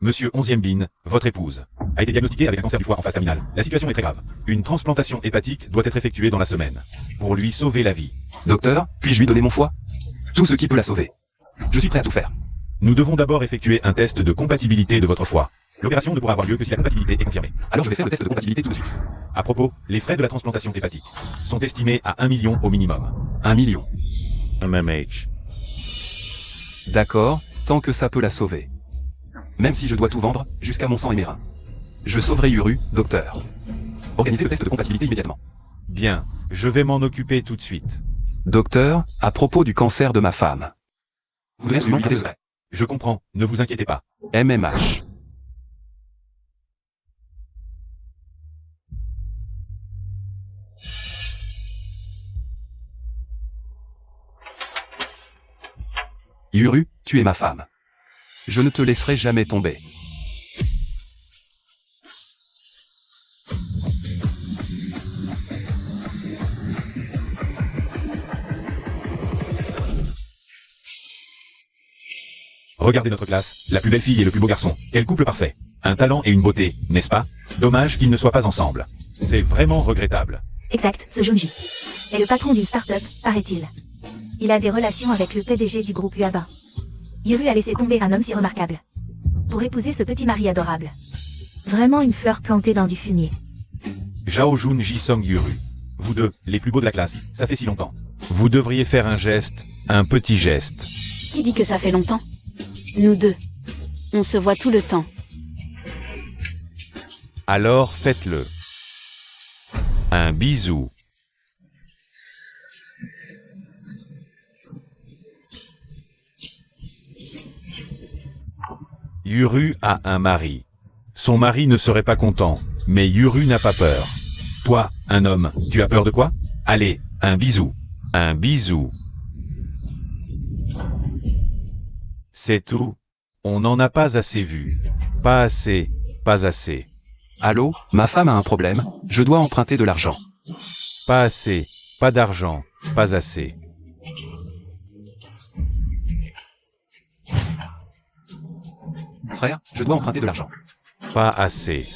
Monsieur 11e Bin, votre épouse, a été diagnostiquée avec un cancer du foie en phase terminale. La situation est très grave. Une transplantation hépatique doit être effectuée dans la semaine. Pour lui sauver la vie. Docteur, puis-je lui donner mon foie? Tout ce qui peut la sauver. Je suis prêt à tout faire. Nous devons d'abord effectuer un test de compatibilité de votre foie. L'opération ne pourra avoir lieu que si la compatibilité est confirmée. Alors je vais faire le test de compatibilité tout de suite. À propos, les frais de la transplantation hépatique sont estimés à 1 million au minimum. 1 million. MMH. D'accord, tant que ça peut la sauver. Même si je dois tout vendre, jusqu'à mon sang et mes reins. Je sauverai Yuru, docteur. Organisez le test de compatibilité immédiatement. Bien, je vais m'en occuper tout de suite. Docteur, à propos du cancer de ma femme. Vous devez absolument garder le secret. Je comprends, ne vous inquiétez pas. MMH. Yuru, tu es ma femme. Je ne te laisserai jamais tomber. Regardez notre classe, la plus belle fille et le plus beau garçon. Quel couple parfait. Un talent et une beauté, n'est-ce pas? Dommage qu'ils ne soient pas ensemble. C'est vraiment regrettable. Exact, ce Junji est le patron d'une start-up, paraît-il. Il a des relations avec le PDG du groupe UABA. Yuru a laissé tomber un homme si remarquable pour épouser ce petit mari adorable. Vraiment une fleur plantée dans du fumier. Zhao Jun Ji Song Yuru. Vous deux, les plus beaux de la classe, ça fait si longtemps. Vous devriez faire un geste, un petit geste. Qui dit que ça fait longtemps? Nous deux. On se voit tout le temps. Alors faites-le. Un bisou. Yuru a un mari. Son mari ne serait pas content, mais Yuru n'a pas peur. Toi, un homme, tu as peur de quoi? Allez, un bisou. Un bisou. C'est tout. On n'en a pas assez vu. Pas assez, pas assez. Allô, ma femme a un problème, je dois emprunter de l'argent. Pas assez, pas d'argent, pas assez. Frère, je dois emprunter de l'argent. Pas assez.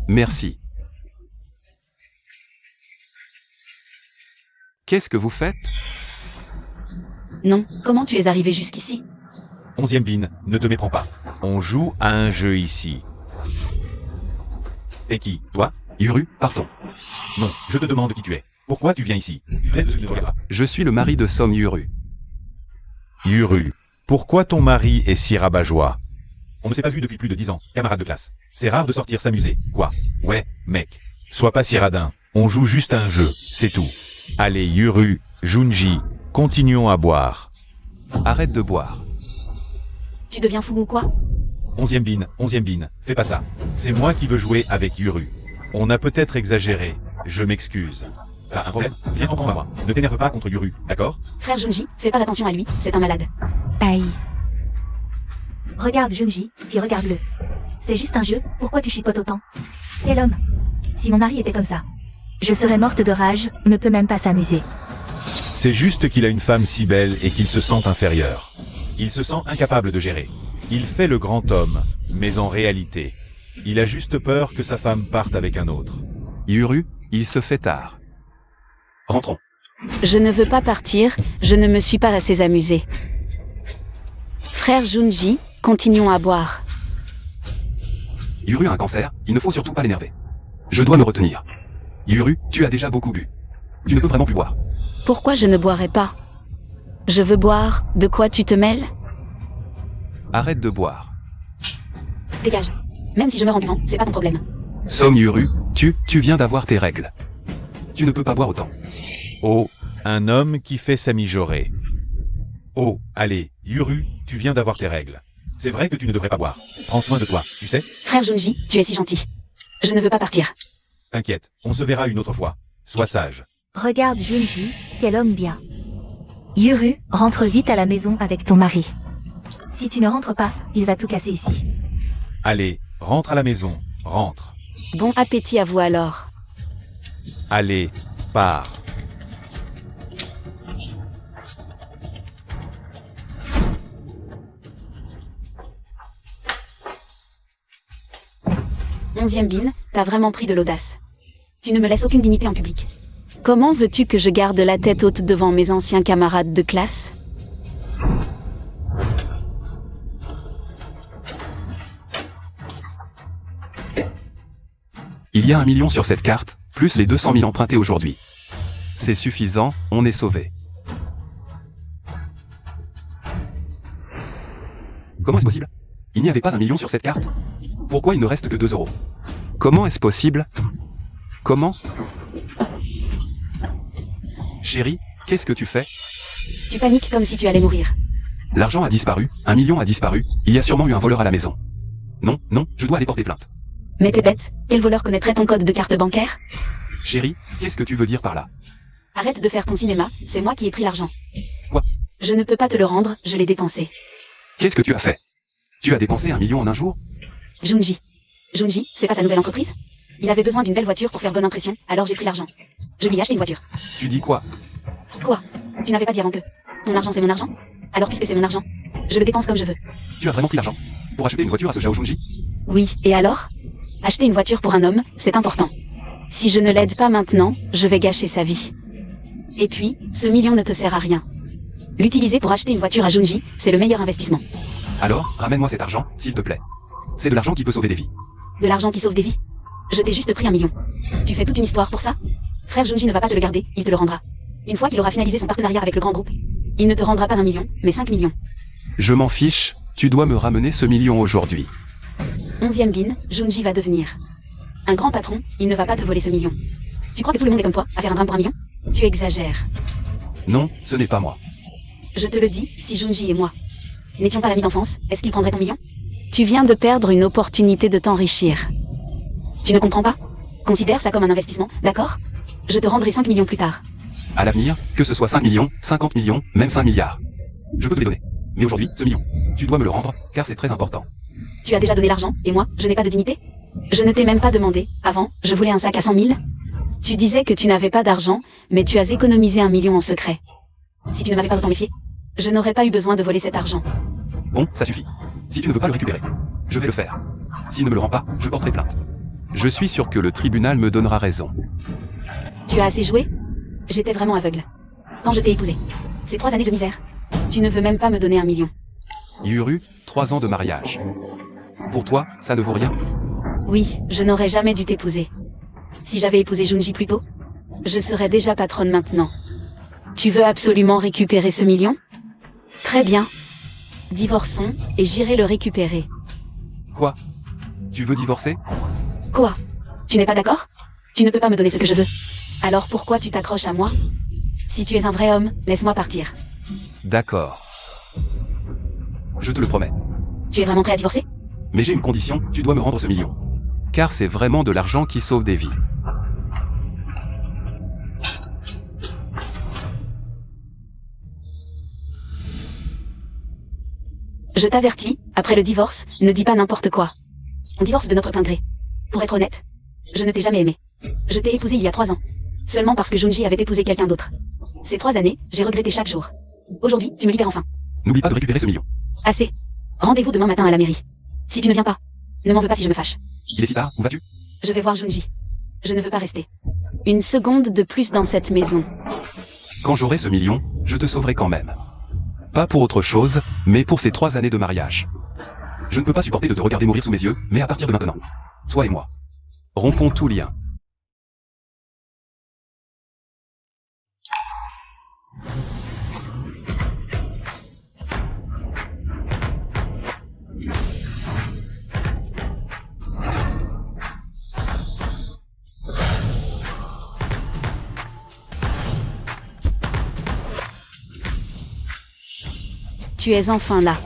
Merci. Qu'est-ce que vous faites? Non, comment tu es arrivé jusqu'ici? 11e Bin, ne te méprends pas. On joue à un jeu ici. Et qui, toi? Yuru, partons. Non, je te demande qui tu es. Pourquoi tu viens ici? Tu traites de ce qui ne te regarde pas. Je suis le mari de Som Yuru. Yuru, pourquoi ton mari est si rabat-joie? On ne s'est pas vu depuis plus de 10 ans, camarade de classe. C'est rare de sortir s'amuser, quoi. Ouais, mec. Sois pas si radin. On joue juste à un jeu, c'est tout. Allez, Yuru, Junji, continuons à boire. Arrête de boire. Tu deviens fou ou quoi? 11e Bin, fais pas ça. C'est moi qui veux jouer avec Yuru. On a peut-être exagéré, je m'excuse. T'as un problème? Viens t'en prendre à moi. Ne t'énerve pas contre Yuru, d'accord? Frère Junji, fais pas attention à lui, c'est un malade. Aïe. Regarde Junji, puis regarde-le. C'est juste un jeu, pourquoi tu chipotes autant? Quel homme? Si mon mari était comme ça, je serais morte de rage, ne peut même pas s'amuser. C'est juste qu'il a une femme si belle et qu'il se sent inférieur. Il se sent incapable de gérer. Il fait le grand homme, mais en réalité, il a juste peur que sa femme parte avec un autre. Yuru, il se fait tard. Rentrons. Je ne veux pas partir, je ne me suis pas assez amusé. Frère Junji, continuons à boire. Yuru a un cancer, il ne faut surtout pas l'énerver. Je dois me retenir. Yuru, tu as déjà beaucoup bu. Tu ne peux vraiment plus boire. Pourquoi je ne boirais pas? Je veux boire, de quoi tu te mêles? Arrête de boire. Dégage. Même si je meurs en buvant, c'est pas ton problème. Som Yuru, tu viens d'avoir tes règles. Tu ne peux pas boire autant. Oh, un homme qui fait sa mijaurée. Oh, allez, Yuru, tu viens d'avoir tes règles. C'est vrai que tu ne devrais pas boire. Prends soin de toi, tu sais? Frère Junji, tu es si gentil. Je ne veux pas partir. T'inquiète, on se verra une autre fois. Sois sage. Regarde Junji, quel homme bien. Yuru, rentre vite à la maison avec ton mari. Si tu ne rentres pas, il va tout casser ici. Allez, rentre à la maison, rentre. Bon appétit à vous alors. Allez, pars. 11e bin, t'as vraiment pris de l'audace. Tu ne me laisses aucune dignité en public. Comment veux-tu que je garde la tête haute devant mes anciens camarades de classe? Il y a 1 million sur cette carte, plus les 200 000 empruntés aujourd'hui. C'est suffisant, on est sauvé. Comment est-ce possible? Il n'y avait pas 1 million sur cette carte? Pourquoi il ne reste que 2 euros? Comment est-ce possible? Comment? Chérie, qu'est-ce que tu fais? Tu paniques comme si tu allais mourir. L'argent a disparu, 1 million a disparu, il y a sûrement eu un voleur à la maison. Non, non, je dois aller porter plainte. Mais t'es bête, quel voleur connaîtrait ton code de carte bancaire? Chérie, qu'est-ce que tu veux dire par là? Arrête de faire ton cinéma, c'est moi qui ai pris l'argent. Quoi? Je ne peux pas te le rendre, je l'ai dépensé. Qu'est-ce que tu as fait? Tu as dépensé 1 million en un jour? Junji. Junji, c'est pas sa nouvelle entreprise? Il avait besoin d'une belle voiture pour faire bonne impression, alors j'ai pris l'argent. Je lui ai acheté une voiture. Tu dis quoi? Quoi? Tu n'avais pas dit avant que ton argent c'est mon argent? Alors puisque c'est mon argent, je le dépense comme je veux. Tu as vraiment pris l'argent? Pour acheter une voiture à ce Zhao Junji? Oui, et alors? Acheter une voiture pour un homme, c'est important. Si je ne l'aide pas maintenant, je vais gâcher sa vie. Et puis, ce million ne te sert à rien. L'utiliser pour acheter une voiture à Junji, c'est le meilleur investissement. Alors, ramène-moi cet argent, s'il te plaît. C'est de l'argent qui peut sauver des vies. De l'argent qui sauve des vies? Je t'ai juste pris 1 million. Tu fais toute une histoire pour ça? Frère Junji ne va pas te le garder, il te le rendra. Une fois qu'il aura finalisé son partenariat avec le grand groupe, il ne te rendra pas 1 million, mais 5 millions. Je m'en fiche, tu dois me ramener ce million aujourd'hui. 11e bin, Junji va devenir un grand patron, il ne va pas te voler ce million. Tu crois que tout le monde est comme toi, à faire un drame pour 1 million? Tu exagères. Non, ce n'est pas moi. Je te le dis, si Junji et moi n'étions pas amis d'enfance, est-ce qu'il prendrait ton million? Tu viens de perdre une opportunité de t'enrichir. Tu ne comprends pas? Considère ça comme un investissement, d'accord? Je te rendrai 5 millions plus tard. À l'avenir, que ce soit 5 millions, 50 millions, même 5 milliards. Je peux te les donner. Mais aujourd'hui, ce million, tu dois me le rendre, car c'est très important. Tu as déjà donné l'argent, et moi, je n'ai pas de dignité? Je ne t'ai même pas demandé. Avant, je voulais un sac à 100 000. Tu disais que tu n'avais pas d'argent, mais tu as économisé 1 million en secret. Si tu ne m'avais pas autant méfié, je n'aurais pas eu besoin de voler cet argent. Bon, ça suffit. Si tu ne veux pas le récupérer, je vais le faire. S'il ne me le rend pas, je porterai plainte. Je suis sûr que le tribunal me donnera raison. Tu as assez joué? J'étais vraiment aveugle. Quand je t'ai épousé. Ces 3 années de misère. Tu ne veux même pas me donner 1 million. Yuru, 3 ans de mariage. Pour toi, ça ne vaut rien? Oui, je n'aurais jamais dû t'épouser. Si j'avais épousé Junji plus tôt, je serais déjà patronne maintenant. Tu veux absolument récupérer ce million? Très bien. Divorçons, et j'irai le récupérer. Quoi? Tu veux divorcer? Quoi? Tu n'es pas d'accord? Tu ne peux pas me donner ce que je veux. Alors pourquoi tu t'accroches à moi? Si tu es un vrai homme, laisse-moi partir. D'accord. Je te le promets. Tu es vraiment prêt à divorcer? Mais j'ai une condition, tu dois me rendre ce million. Car c'est vraiment de l'argent qui sauve des vies. Je t'avertis, après le divorce, ne dis pas n'importe quoi. On divorce de notre plein gré. Pour être honnête, je ne t'ai jamais aimé. Je t'ai épousé il y a 3 ans. Seulement parce que Junji avait épousé quelqu'un d'autre. Ces 3 années, j'ai regretté chaque jour. Aujourd'hui, tu me libères enfin. N'oublie pas de récupérer ce million. Assez. Rendez-vous demain matin à la mairie. Si tu ne viens pas, ne m'en veux pas si je me fâche. Il est si tard, où vas-tu? Je vais voir Junji. Je ne veux pas rester. Une seconde de plus dans cette maison. Quand j'aurai ce million, je te sauverai quand même. Pas pour autre chose, mais pour ces 3 années de mariage. Je ne peux pas supporter de te regarder mourir sous mes yeux, mais à partir de maintenant, toi et moi, rompons tout lien. Tu es enfin là.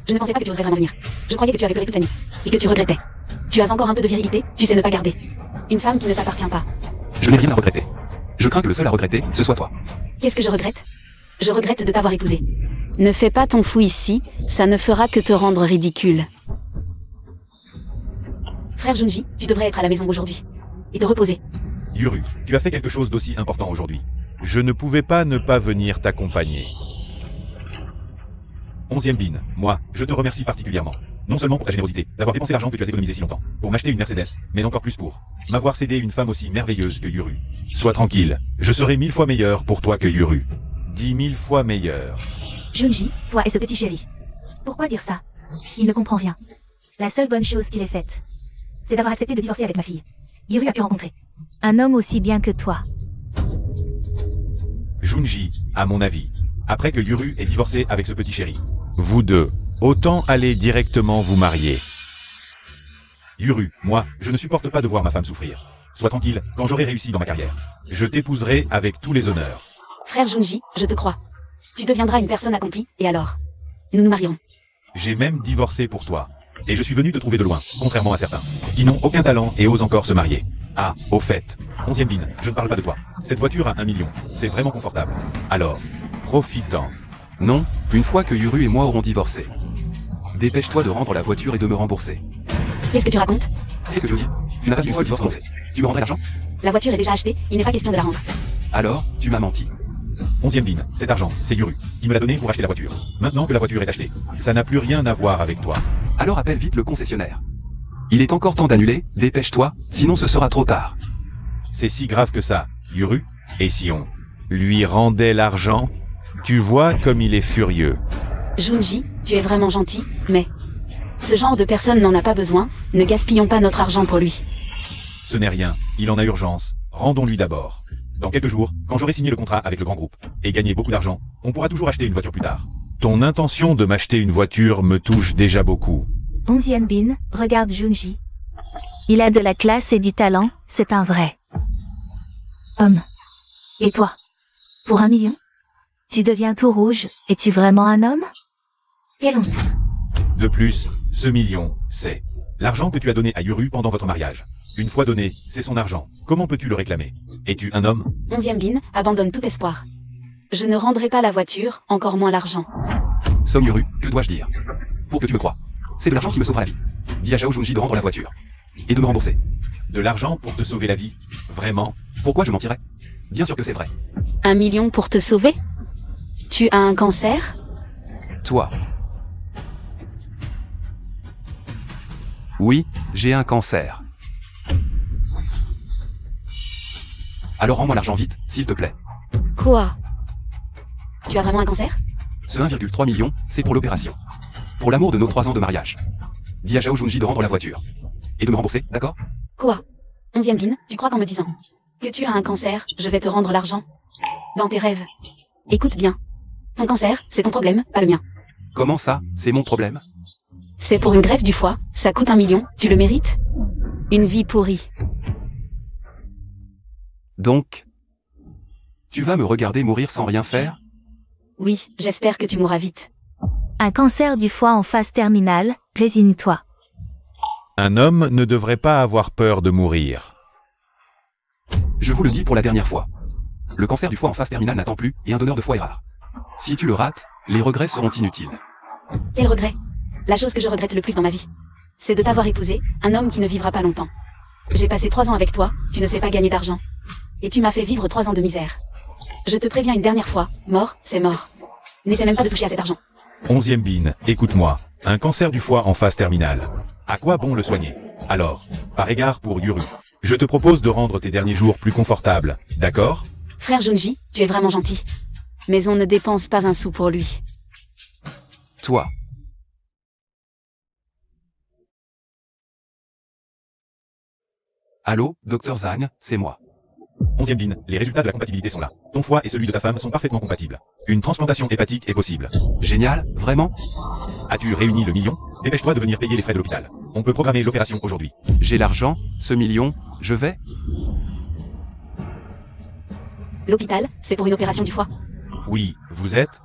Je ne pensais pas que tu oserais vraiment venir. Je croyais que tu avais pleuré toute la nuit. Et que tu regrettais. Tu as encore un peu de virilité, tu sais ne pas garder. Une femme qui ne t'appartient pas. Je n'ai rien à regretter. Je crains que le seul à regretter, ce soit toi. Qu'est-ce que je regrette? Je regrette de t'avoir épousé. Ne fais pas ton fou ici, ça ne fera que te rendre ridicule. Frère Junji, tu devrais être à la maison aujourd'hui. Et te reposer. Yuru, tu as fait quelque chose d'aussi important aujourd'hui. Je ne pouvais pas ne pas venir t'accompagner. 11e bin, moi, je te remercie particulièrement. Non seulement pour ta générosité, d'avoir dépensé l'argent que tu as économisé si longtemps, pour m'acheter une Mercedes, mais encore plus pour m'avoir cédé une femme aussi merveilleuse que Yuru. Sois tranquille, je serai 1000 fois meilleur pour toi que Yuru. 10 000 fois meilleur. Junji, toi et ce petit chéri. Pourquoi dire ça? Il ne comprend rien. La seule bonne chose qu'il ait faite, c'est d'avoir accepté de divorcer avec ma fille. Yuru a pu rencontrer un homme aussi bien que toi. Junji, à mon avis, après que Yuru ait divorcé avec ce petit chéri, vous deux, autant aller directement vous marier. Yuru, moi, je ne supporte pas de voir ma femme souffrir. Sois tranquille, quand j'aurai réussi dans ma carrière, je t'épouserai avec tous les honneurs. Frère Junji, je te crois. Tu deviendras une personne accomplie, et alors? Nous nous marierons. J'ai même divorcé pour toi. Et je suis venu te trouver de loin, contrairement à certains, qui n'ont aucun talent et osent encore se marier. Ah, au fait, 11e bin, je ne parle pas de toi. Cette voiture a 1 million, c'est vraiment confortable. Alors, profitant. Non, une fois que Yuru et moi aurons divorcé. Dépêche-toi de rendre la voiture et de me rembourser. Qu'est-ce que tu racontes? Qu'est-ce que tu dis? Tu n'as pas une fois le divorce annoncé. Tu me rendrais l'argent? La voiture est déjà achetée, il n'est pas question de la rendre. Alors, tu m'as menti. 11e bin, cet argent, c'est Yuru, qui me l'a donné pour acheter la voiture. Maintenant que la voiture est achetée, ça n'a plus rien à voir avec toi. Alors appelle vite le concessionnaire. Il est encore temps d'annuler, dépêche-toi, sinon ce sera trop tard. C'est si grave que ça, Yuru. Et si on lui rendait l'argent? Tu vois comme il est furieux. Junji, tu es vraiment gentil, mais... Ce genre de personne n'en a pas besoin, ne gaspillons pas notre argent pour lui. Ce n'est rien, il en a urgence. Rendons-lui d'abord. Dans quelques jours, quand j'aurai signé le contrat avec le grand groupe, et gagné beaucoup d'argent, on pourra toujours acheter une voiture plus tard. Ton intention de m'acheter une voiture me touche déjà beaucoup. 11e bin, regarde Junji. Il a de la classe et du talent, c'est un vrai homme. Et toi? Pour 1 million? Tu deviens tout rouge, es-tu vraiment un homme? Quelle honte. De plus, ce million, c'est l'argent que tu as donné à Yuru pendant votre mariage. Une fois donné, c'est son argent. Comment peux-tu le réclamer? Es-tu un homme? 11e bin, abandonne tout espoir. Je ne rendrai pas la voiture, encore moins l'argent. Somme Yuru, que dois-je dire? Pour que tu me crois. C'est de l'argent qui me sauvera la vie. Dis à Zhao Junji de rendre la voiture. Et de me rembourser. De l'argent pour te sauver la vie? Vraiment? Pourquoi je mentirais? Bien sûr que c'est vrai. 1 million pour te sauver? Tu as un cancer? Toi. Oui, j'ai un cancer. Alors rends-moi l'argent vite, s'il te plaît. Quoi? Tu as vraiment un cancer? Ce 1,3 million, c'est pour l'opération. Pour l'amour de nos 3 ans de mariage. Dis à Zhao Junji de rendre la voiture. Et de me rembourser, d'accord? Quoi? 11e bin, tu crois qu'en me disant que tu as un cancer, je vais te rendre l'argent? Dans tes rêves. Écoute bien. Ton cancer, c'est ton problème, pas le mien. Comment ça, c'est mon problème? C'est pour une greffe du foie, ça coûte 1 million, tu le mérites? Une vie pourrie. Donc, tu vas me regarder mourir sans rien faire? Oui, j'espère que tu mourras vite. Un cancer du foie en phase terminale, résigne-toi. Un homme ne devrait pas avoir peur de mourir. Je vous le dis pour la dernière fois. Le cancer du foie en phase terminale n'attend plus, et un donneur de foie est rare. Si tu le rates, les regrets seront inutiles. Quel regret? La chose que je regrette le plus dans ma vie, c'est de t'avoir épousé, un homme qui ne vivra pas longtemps. J'ai passé 3 ans avec toi, tu ne sais pas gagner d'argent. Et tu m'as fait vivre 3 ans de misère. Je te préviens une dernière fois, mort, c'est mort. N'essaie même pas de toucher à cet argent. 11e bin, écoute-moi. Un cancer du foie en phase terminale. À quoi bon le soigner? Alors, par égard pour Yuru, je te propose de rendre tes derniers jours plus confortables, d'accord? Frère Junji, tu es vraiment gentil. Mais on ne dépense pas un sou pour lui. Toi. Allô, Dr Zhang, c'est moi. 11e bin, les résultats de la compatibilité sont là. Ton foie et celui de ta femme sont parfaitement compatibles. Une transplantation hépatique est possible. Génial, vraiment? As-tu réuni le million? Dépêche-toi de venir payer les frais de l'hôpital. On peut programmer l'opération aujourd'hui. J'ai l'argent, ce million, je vais? L'hôpital, c'est pour une opération du foie. Oui, vous êtes?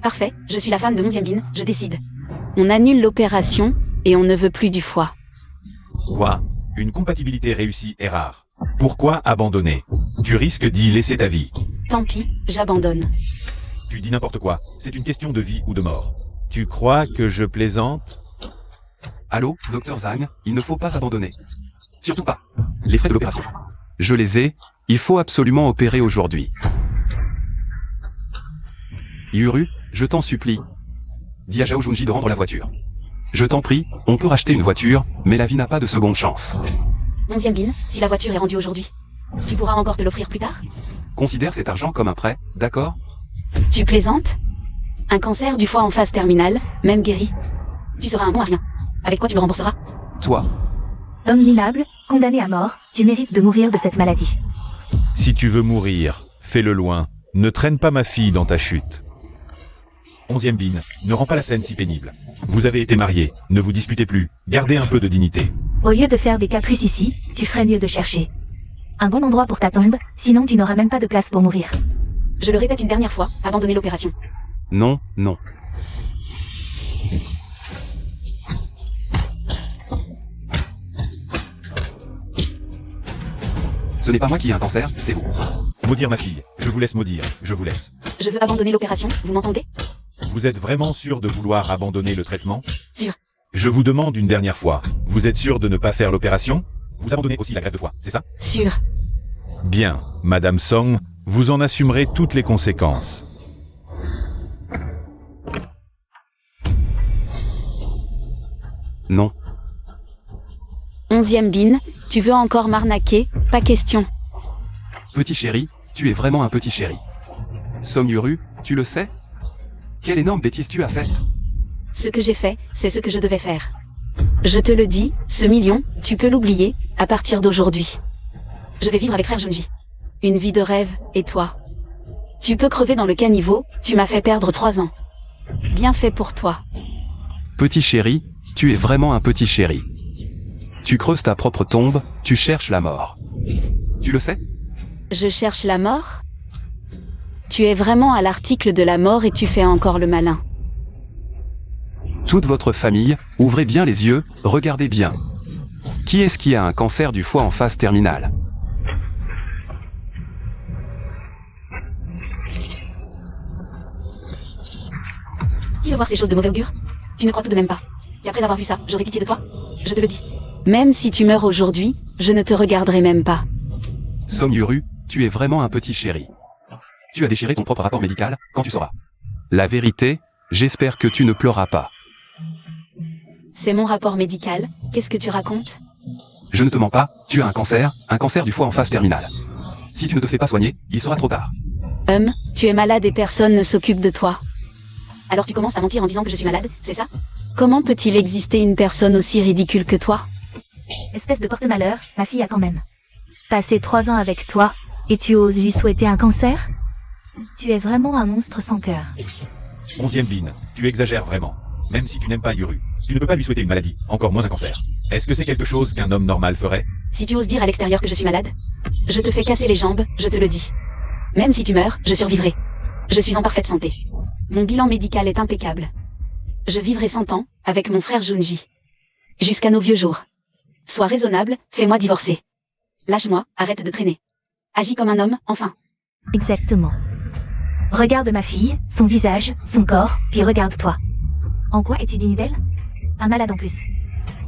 Parfait, je suis la femme de 11e bin, je décide. On annule l'opération, et on ne veut plus du foie. Quoi? Une compatibilité réussie est rare. Pourquoi abandonner? Tu risques d'y laisser ta vie. Tant pis, j'abandonne. Tu dis n'importe quoi, c'est une question de vie ou de mort. Tu crois que je plaisante? Allô, Dr Zhang, il ne faut pas abandonner. Surtout pas. Les frais de l'opération. Je les ai, il faut absolument opérer aujourd'hui. Yuru, je t'en supplie. dis à Zhao Junji de rendre la voiture. Je t'en prie, on peut racheter une voiture, mais la vie n'a pas de seconde chance. 11e bin, si la voiture est rendue aujourd'hui, tu pourras encore te l'offrir plus tard? Considère cet argent comme un prêt, d'accord? Tu plaisantes? Un cancer du foie en phase terminale, même guéri. Tu seras un bon à rien. Avec quoi tu me rembourseras? Toi, Homme minable, condamné à mort, tu mérites de mourir de cette maladie. Si tu veux mourir, fais-le loin. Ne traîne pas ma fille dans ta chute. 11e bin, ne rends pas la scène si pénible. Vous avez été mariés, ne vous disputez plus, gardez un peu de dignité. Au lieu de faire des caprices ici, tu ferais mieux de chercher un bon endroit pour ta tombe, sinon tu n'auras même pas de place pour mourir. Je le répète une dernière fois, abandonnez l'opération. non, non. Ce n'est pas moi qui ai un cancer, c'est vous. Maudire ma fille, je vous laisse maudire, je vous laisse. Je veux abandonner l'opération, vous m'entendez? Vous êtes vraiment sûr de vouloir abandonner le traitement? Sûr. Je vous demande une dernière fois, vous êtes sûr de ne pas faire l'opération? Vous abandonnez aussi la greffe de foie, c'est ça? Sûr. Bien, Madame Song, vous en assumerez toutes les conséquences. Non. 11e bin, tu veux encore m'arnaquer? Pas question. Petit chéri, tu es vraiment un petit chéri. Song Yuru, tu le sais? Quelle énorme bêtise tu as faite? Ce que j'ai fait, c'est ce que je devais faire. Je te le dis, ce million, tu peux l'oublier, à partir d'aujourd'hui. Je vais vivre avec frère Junji. Une vie de rêve, et toi? Tu peux crever dans le caniveau, tu m'as fait perdre 3 ans. Bien fait pour toi. Petit chéri, tu es vraiment un petit chéri. Tu creuses ta propre tombe, tu cherches la mort. Tu le sais? Je cherche la mort? Tu es vraiment à l'article de la mort et tu fais encore le malin. Toute votre famille, ouvrez bien les yeux, regardez bien. Qui est-ce qui a un cancer du foie en phase terminale? Qui veut voir ces choses de mauvais augure? Tu ne crois tout de même pas qu'après avoir vu ça, j'aurais pitié de toi? Je te le dis. Même si tu meurs aujourd'hui, je ne te regarderai même pas. Song Yuru, tu es vraiment un petit chéri. Tu as déchiré ton propre rapport médical, quand tu sauras la vérité, j'espère que tu ne pleuras pas. C'est mon rapport médical, qu'est-ce que tu racontes? Je ne te mens pas, tu as un cancer du foie en phase terminale. Si tu ne te fais pas soigner, il sera trop tard. Tu es malade et personne ne s'occupe de toi. Alors tu commences à mentir en disant que je suis malade, c'est ça? Comment peut-il exister une personne aussi ridicule que toi? Espèce de porte-malheur, ma fille a quand même passé 3 ans avec toi, et tu oses lui souhaiter un cancer? Tu es vraiment un monstre sans cœur. 11e bin, tu exagères vraiment. Même si tu n'aimes pas Yuru, tu ne peux pas lui souhaiter une maladie, encore moins un cancer. Est-ce que c'est quelque chose qu'un homme normal ferait? Si tu oses dire à l'extérieur que je suis malade, je te fais casser les jambes, je te le dis. Même si tu meurs, je survivrai. Je suis en parfaite santé. Mon bilan médical est impeccable. Je vivrai 100 ans, avec mon frère Junji. Jusqu'à nos vieux jours. Sois raisonnable, fais-moi divorcer. Lâche-moi, arrête de traîner. Agis comme un homme, enfin. Exactement. Regarde ma fille, son visage, son corps, puis regarde-toi. En quoi es-tu digne d'elle? Un malade en plus.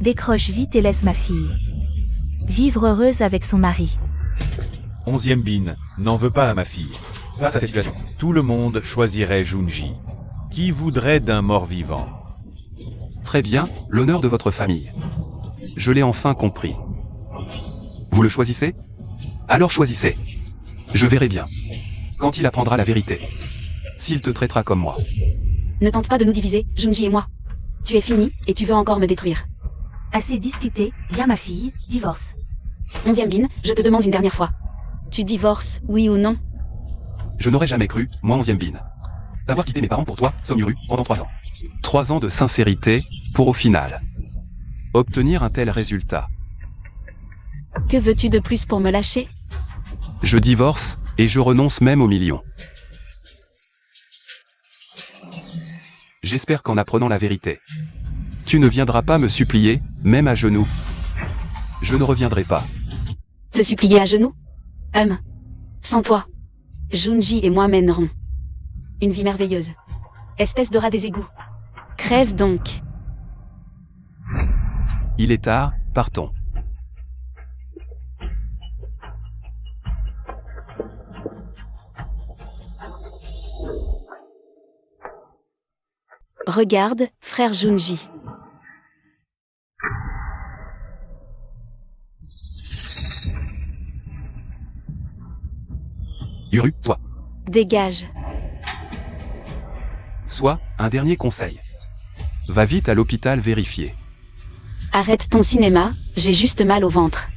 Décroche vite et laisse ma fille vivre heureuse avec son mari. 11e bin, n'en veux pas à ma fille. Face à cette situation, tout le monde choisirait Junji. Qui voudrait d'un mort-vivant? Très bien, l'honneur de votre famille. Je l'ai enfin compris. Vous le choisissez? Alors choisissez. Je verrai bien. Quand il apprendra la vérité. S'il te traitera comme moi. Ne tente pas de nous diviser, Junji et moi. Tu es fini, et tu veux encore me détruire. Assez discuté, viens ma fille, divorce. 11e bin, je te demande une dernière fois. Tu divorces, oui ou non? Je n'aurais jamais cru, moi 11e bin. D'avoir quitté mes parents pour toi, Song Yuru, pendant 3 ans. 3 ans de sincérité, pour au final obtenir un tel résultat. Que veux-tu de plus pour me lâcher? Je divorce, et je renonce même aux millions. J'espère qu'en apprenant la vérité, tu ne viendras pas me supplier, même à genoux. Je ne reviendrai pas. Te supplier à genoux? Sans toi, Junji et moi mènerons une vie merveilleuse. Espèce de rat des égouts. Crève donc. Il est tard, partons. Regarde, frère Junji. Yuru, toi. Dégage. Soit, un dernier conseil. Va vite à l'hôpital vérifier. Arrête ton cinéma, j'ai juste mal au ventre.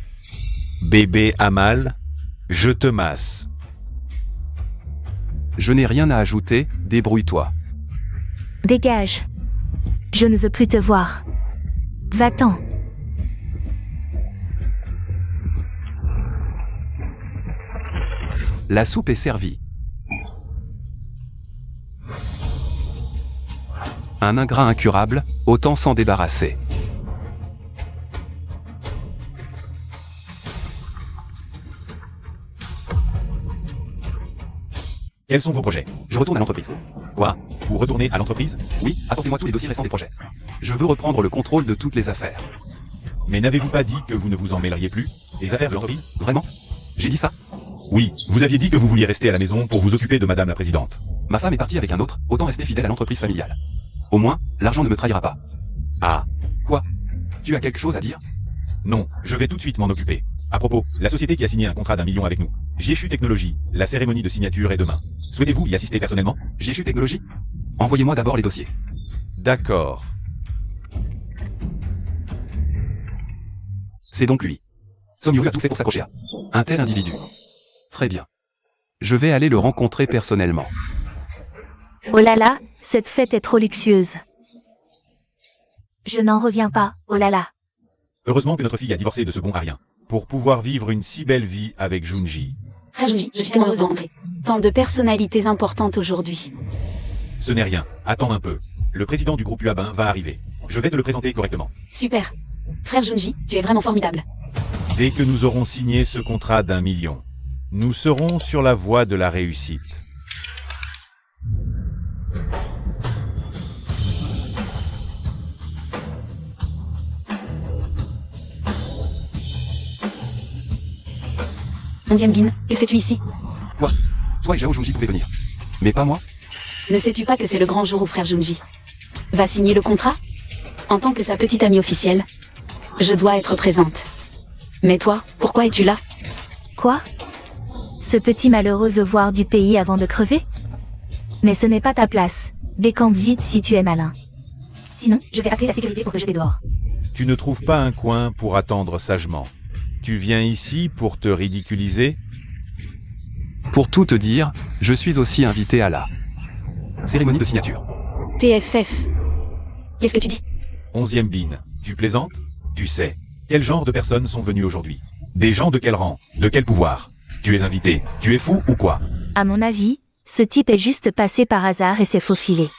Bébé a mal, je te masse. Je n'ai rien à ajouter, débrouille-toi. Dégage. Je ne veux plus te voir. Va-t'en. La soupe est servie. Un ingrat incurable, autant s'en débarrasser. Quels sont vos projets? Je retourne à l'entreprise. Quoi? Vous retournez à l'entreprise? Oui, apportez-moi tous les dossiers récents des projets. Je veux reprendre le contrôle de toutes les affaires. Mais n'avez-vous pas dit que vous ne vous en mêleriez plus des affaires de l'entreprise? Vraiment? J'ai dit ça? Oui, vous aviez dit que vous vouliez rester à la maison pour vous occuper de Madame la Présidente. Ma femme est partie avec un autre, autant rester fidèle à l'entreprise familiale. Au moins, l'argent ne me trahira pas. Ah, Quoi? Tu as quelque chose à dire? non, je vais tout de suite m'en occuper. À propos, la société qui a signé un contrat d'1 million avec nous, JSU Technologies, la cérémonie de signature est demain. Souhaitez-vous y assister personnellement? JSU Technologies? Envoyez-moi d'abord les dossiers. D'accord. C'est donc lui. Somyuru a tout fait pour s'accrocher à un tel individu. Très bien. Je vais aller le rencontrer personnellement. Oh là là, cette fête est trop luxueuse. Je n'en reviens pas, oh là là. Heureusement que notre fille a divorcé de ce bon Arien, pour pouvoir vivre une si belle vie avec Junji. Frère Junji, je suis tellement heureuse de rencontrer. Tant de personnalités importantes aujourd'hui. Ce n'est rien, attends un peu. Le président du groupe UABIN va arriver. Je vais te le présenter correctement. Super. Frère Junji, tu es vraiment formidable. Dès que nous aurons signé ce contrat d'1 million, nous serons sur la voie de la réussite. Onzième Bin, que fais-tu ici? Quoi? Toi et Jao Junji pouvaient venir. Mais pas moi? Ne sais-tu pas que c'est le grand jour où frère Junji va signer le contrat? En tant que sa petite amie officielle, je dois être présente. Mais toi, pourquoi es-tu là? Quoi? Ce petit malheureux veut voir du pays avant de crever? Mais ce n'est pas ta place. Décampe vite si tu es malin. Sinon, je vais appeler la sécurité pour te jeter dehors. Tu ne trouves pas un coin pour attendre sagement. Tu viens ici pour te ridiculiser? Pour tout te dire, je suis aussi invité à la cérémonie de signature. PFF. Qu'est-ce que tu dis? 11e Bin, tu plaisantes? Tu sais, quel genre de personnes sont venues aujourd'hui? Des gens de quel rang? De quel pouvoir? Tu es invité? Tu es fou ou quoi? À mon avis, ce type est juste passé par hasard et s'est faufilé.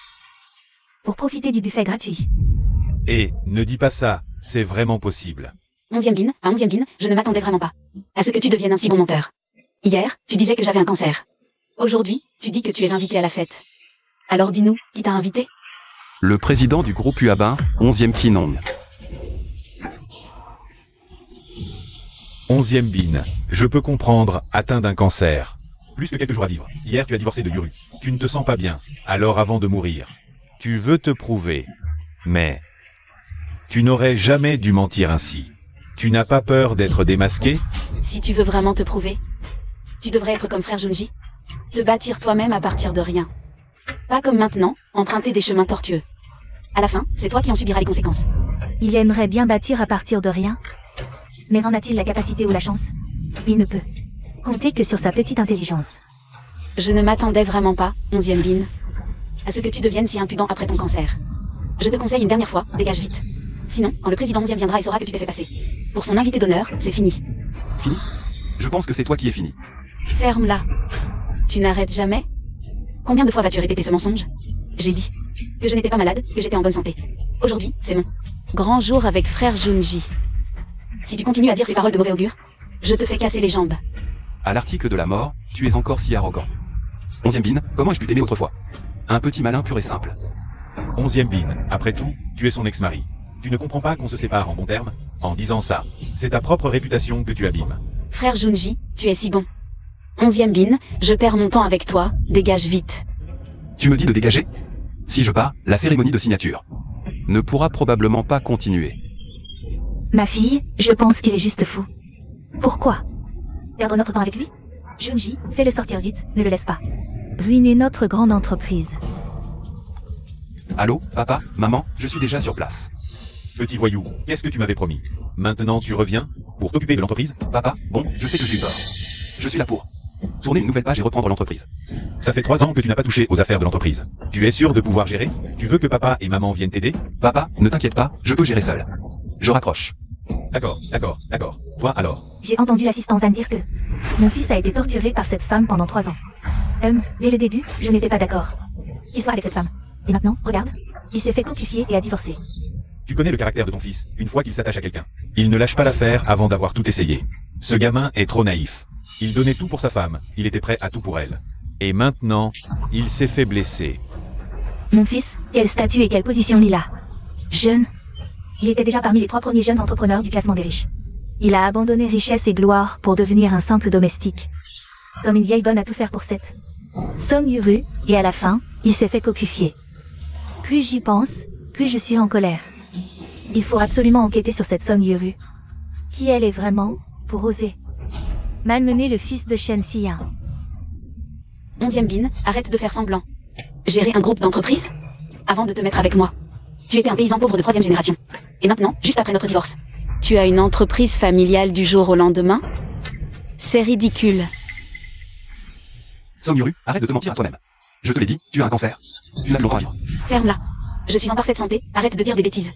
Pour profiter du buffet gratuit. Et, ne dis pas ça, c'est vraiment possible. 11e Bin, à 11e Bin, je ne m'attendais vraiment pas à ce que tu deviennes un si bon menteur. Hier, tu disais que j'avais un cancer. Aujourd'hui, tu dis que tu es invité à la fête. Alors dis-nous, qui t'a invité? Le président du groupe UABIN, 11e Kinong. 11e Bin, je peux comprendre, atteint d'un cancer. Plus que quelques jours à vivre. Hier tu as divorcé de Yuru. Tu ne te sens pas bien. Alors avant de mourir, tu veux te prouver. Mais tu n'aurais jamais dû mentir ainsi. Tu n'as pas peur d'être démasqué? Si tu veux vraiment te prouver, tu devrais être comme frère Junji. Te bâtir toi-même à partir de rien. Pas comme maintenant, emprunter des chemins tortueux. À la fin, c'est toi qui en subiras les conséquences. Il aimerait bien bâtir à partir de rien. Mais en a-t-il la capacité ou la chance? Il ne peut compter que sur sa petite intelligence. Je ne m'attendais vraiment pas, 11e Bin, à ce que tu deviennes si impudent après ton cancer. Je te conseille une dernière fois, dégage vite. Sinon, quand le président 11e viendra, il saura que tu t'es fait passer. Pour son invité d'honneur, c'est fini. Fini? Je pense que c'est toi qui es fini. Ferme-la. Tu n'arrêtes jamais? Combien de fois vas-tu répéter ce mensonge? J'ai dit que je n'étais pas malade, que j'étais en bonne santé. Aujourd'hui, c'est mon grand jour avec frère Junji. Si tu continues à dire ces paroles de mauvais augure, je te fais casser les jambes. À l'article de la mort, tu es encore si arrogant. 11e Bin, comment ai-je pu t'aimer autrefois? Un petit malin pur et simple. 11e Bin, après tout, tu es son ex-mari. Tu ne comprends pas qu'on se sépare en bons termes? En disant ça, c'est ta propre réputation que tu abîmes. Frère Junji, tu es si bon. 11e Bin, je perds mon temps avec toi, dégage vite. Tu me dis de dégager? Si je pars, la cérémonie de signature ne pourra probablement pas continuer. Ma fille, je pense qu'il est juste fou. Pourquoi? Perdre notre temps avec lui? Junji, fais-le sortir vite, ne le laisse pas. Ruiner notre grande entreprise. Allô, papa, maman, je suis déjà sur place. Petit voyou, qu'est-ce que tu m'avais promis? Maintenant tu reviens pour t'occuper de l'entreprise? Papa, bon, je sais que j'ai eu tort. Je suis là pour tourner une nouvelle page et reprendre l'entreprise. Ça fait 3 ans que tu n'as pas touché aux affaires de l'entreprise. Tu es sûr de pouvoir gérer? Tu veux que papa et maman viennent t'aider? Papa, ne t'inquiète pas, je peux gérer seul. Je raccroche. D'accord. Toi alors? J'ai entendu l'assistant Zan dire que mon fils a été torturé par cette femme pendant 3 ans. Dès le début, je n'étais pas d'accord qu'il soit avec cette femme. Et maintenant, regarde, il s'est fait cocufier et a divorcé. Tu connais le caractère de ton fils, une fois qu'il s'attache à quelqu'un. Il ne lâche pas l'affaire avant d'avoir tout essayé. Ce gamin est trop naïf. Il donnait tout pour sa femme, il était prêt à tout pour elle. Et maintenant, il s'est fait blesser. Mon fils, quel statut et quelle position il a? Jeune. Il était déjà parmi les 3 premiers jeunes entrepreneurs du classement des riches. Il a abandonné richesse et gloire pour devenir un simple domestique. Comme une vieille bonne à tout faire pour cette Song Yuru, et à la fin, il s'est fait cocufier. Plus j'y pense, plus je suis en colère. Il faut absolument enquêter sur cette Song Yuru. Qui elle est vraiment, pour oser malmener le fils de Shen Xia. 11e Bin, arrête de faire semblant. Gérer un groupe d'entreprise? Avant de te mettre avec moi. Tu étais un paysan pauvre de 3e génération. Et maintenant, juste après notre divorce, tu as une entreprise familiale du jour au lendemain? C'est ridicule. Song Yuru, arrête de te mentir à toi-même. Je te l'ai dit, tu as un cancer. Tu n'as plus longtemps à vivre. Ferme-la. Je suis en parfaite santé, arrête de dire des bêtises.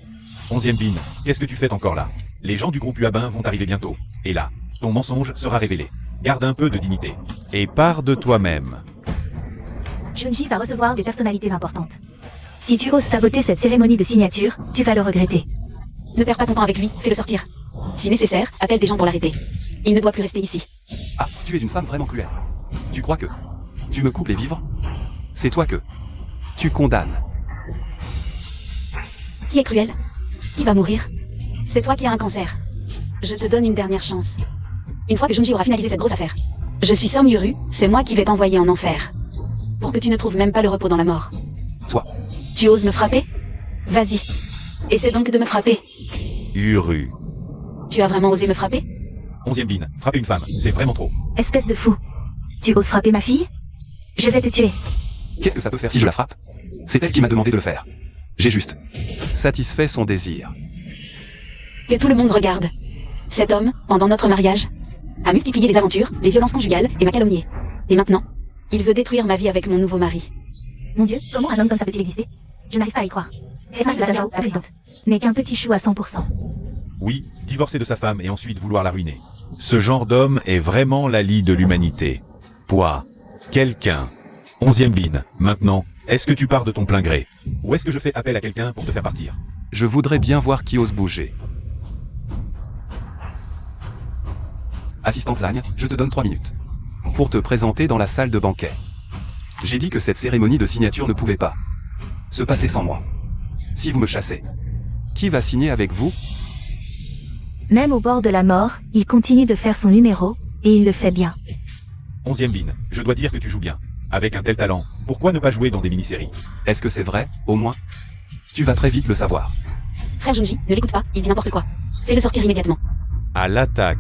11e Bin, qu'est-ce que tu fais encore là? Les gens du groupe Uabin vont arriver bientôt. Et là, ton mensonge sera révélé. Garde un peu de dignité. Et pars de toi-même. Junji va recevoir des personnalités importantes. Si tu oses saboter cette cérémonie de signature, tu vas le regretter. Ne perds pas ton temps avec lui, fais-le sortir. Si nécessaire, appelle des gens pour l'arrêter. Il ne doit plus rester ici. Ah, tu es une femme vraiment cruelle. Tu crois que tu me coupes les vivres? C'est toi que tu condamnes. Qui est cruel? Qui va mourir? C'est toi qui as un cancer. Je te donne une dernière chance. Une fois que Junji aura finalisé cette grosse affaire. Je suis Song Yuru, c'est moi qui vais t'envoyer en enfer. Pour que tu ne trouves même pas le repos dans la mort. Toi. Tu oses me frapper? Vas-y. Essaie donc de me frapper. Uru. Tu as vraiment osé me frapper? 11e Bin, frapper une femme, c'est vraiment trop. Espèce de fou. Tu oses frapper ma fille? Je vais te tuer. Qu'est-ce que ça peut faire si je la frappe? C'est elle qui m'a demandé de le faire. J'ai juste satisfait son désir. Que tout le monde regarde. Cet homme, pendant notre mariage, a multiplié les aventures, les violences conjugales et m'a calomnié. Et maintenant, il veut détruire ma vie avec mon nouveau mari. Mon Dieu, comment un homme comme ça peut-il exister? Je n'arrive pas à y croire. Resma Ladajao, la présidente, n'est qu'un petit chou à 100%. Oui, divorcer de sa femme et ensuite vouloir la ruiner. Ce genre d'homme est vraiment la lie de l'humanité. Toi, quelqu'un. 11e Bin, maintenant, est-ce que tu pars de ton plein gré? Ou est-ce que je fais appel à quelqu'un pour te faire partir? Je voudrais bien voir qui ose bouger. Assistante Zhang, je te donne 3 minutes. Pour te présenter dans la salle de banquet. J'ai dit que cette cérémonie de signature ne pouvait pas se passer sans moi. Si vous me chassez, qui va signer avec vous? Même au bord de la mort, il continue de faire son numéro, et il le fait bien. 11e Bin, je dois dire que tu joues bien. Avec un tel talent, pourquoi ne pas jouer dans des mini-séries? Est-ce que c'est vrai, au moins? Tu vas très vite le savoir. Frère Junji, ne l'écoute pas, il dit n'importe quoi. Fais-le sortir immédiatement. À l'attaque.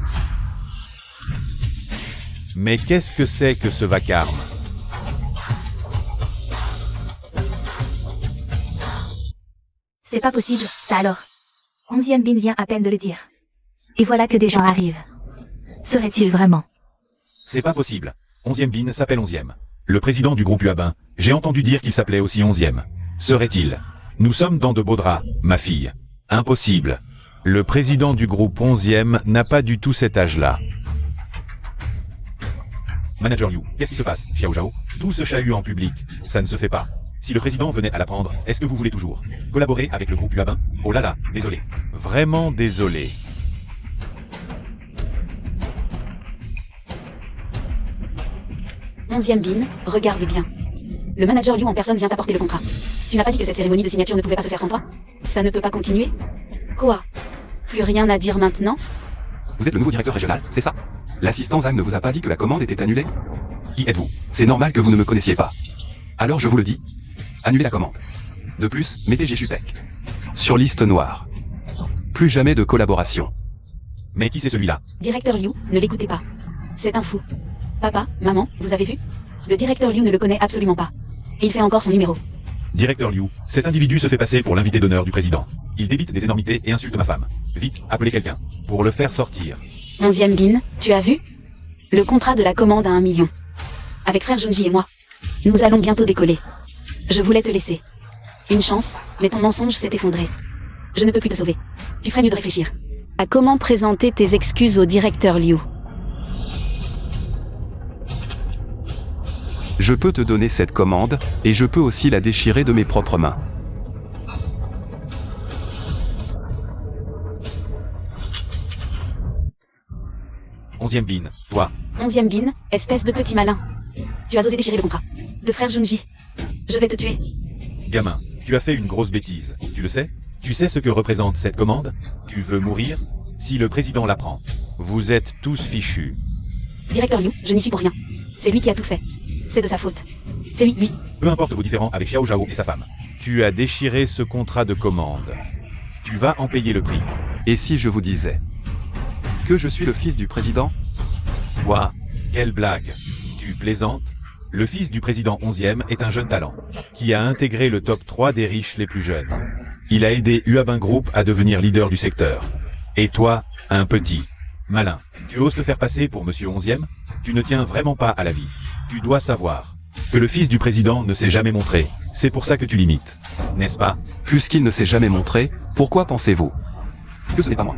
Mais qu'est-ce que c'est que ce vacarme? C'est pas possible, ça alors. 11e Bin vient à peine de le dire. Et voilà que des gens arrivent. Serait-il vraiment? C'est pas possible. 11e Bin s'appelle 11e. Le président du groupe Uabin, j'ai entendu dire qu'il s'appelait aussi 11e. Serait-il? Nous sommes dans de beaux draps, ma fille. Impossible. Le président du groupe 11e n'a pas du tout cet âge-là. Manager Liu, qu'est-ce qui se passe, Xiao Zhao? Tout ce chahut en public, ça ne se fait pas. Si le président venait à l'apprendre, est-ce que vous voulez toujours collaborer avec le groupe Uabin? Oh là là, désolé. Vraiment désolé. Onzième Bin, regarde bien. Le manager Liu en personne vient t'apporter le contrat. Tu n'as pas dit que cette cérémonie de signature ne pouvait pas se faire sans toi? Ça ne peut pas continuer? Quoi? Plus rien à dire maintenant? Vous êtes le nouveau directeur régional, c'est ça? L'assistant Zhang ne vous a pas dit que la commande était annulée? Qui êtes-vous? C'est normal que vous ne me connaissiez pas. Alors je vous le dis, Annulez la commande. De plus, mettez Geshutek sur liste noire. Plus jamais de collaboration. Mais qui c'est celui-là? Directeur Liu, ne l'écoutez pas. C'est un fou. Papa, maman, vous avez vu? Le directeur Liu ne le connaît absolument pas. Et il fait encore son numéro. Directeur Liu, cet individu se fait passer pour l'invité d'honneur du président. Il débite des énormités et insulte ma femme. Vite, appelez quelqu'un. Pour le faire sortir. 11e bin, tu as vu? Le contrat de la commande à 1 million. Avec frère Junji et moi. Nous allons bientôt décoller. Je voulais te laisser. Une chance, mais ton mensonge s'est effondré. Je ne peux plus te sauver. Tu ferais mieux de réfléchir à comment présenter tes excuses au directeur Liu. Je peux te donner cette commande, et je peux aussi la déchirer de mes propres mains. Onzième bin, toi. 11e bin, espèce de petit malin. Tu as osé déchirer le contrat de frère Junji. Je vais te tuer. Gamin, tu as fait une grosse bêtise, tu le sais? Tu sais ce que représente cette commande? Tu veux mourir? Si le président l'apprend, vous êtes tous fichus. Directeur Liu, je n'y suis pour rien. C'est lui qui a tout fait. C'est de sa faute. C'est lui. Peu importe vos différends avec Xiao Zhao et sa femme. Tu as déchiré ce contrat de commande. Tu vas en payer le prix. Et si je vous disais que je suis le fils du président? Quoi? Quelle blague? Tu plaisantes? Le fils du président 11e est un jeune talent, qui a intégré le top 3 des riches les plus jeunes. Il a aidé Huabin Group à devenir leader du secteur. Et toi, un petit malin, tu oses te faire passer pour monsieur 11e? Tu ne tiens vraiment pas à la vie. Tu dois savoir que le fils du président ne s'est jamais montré. C'est pour ça que tu limites, n'est-ce pas? Puisqu'il ne s'est jamais montré, pourquoi pensez-vous que ce n'est pas moi?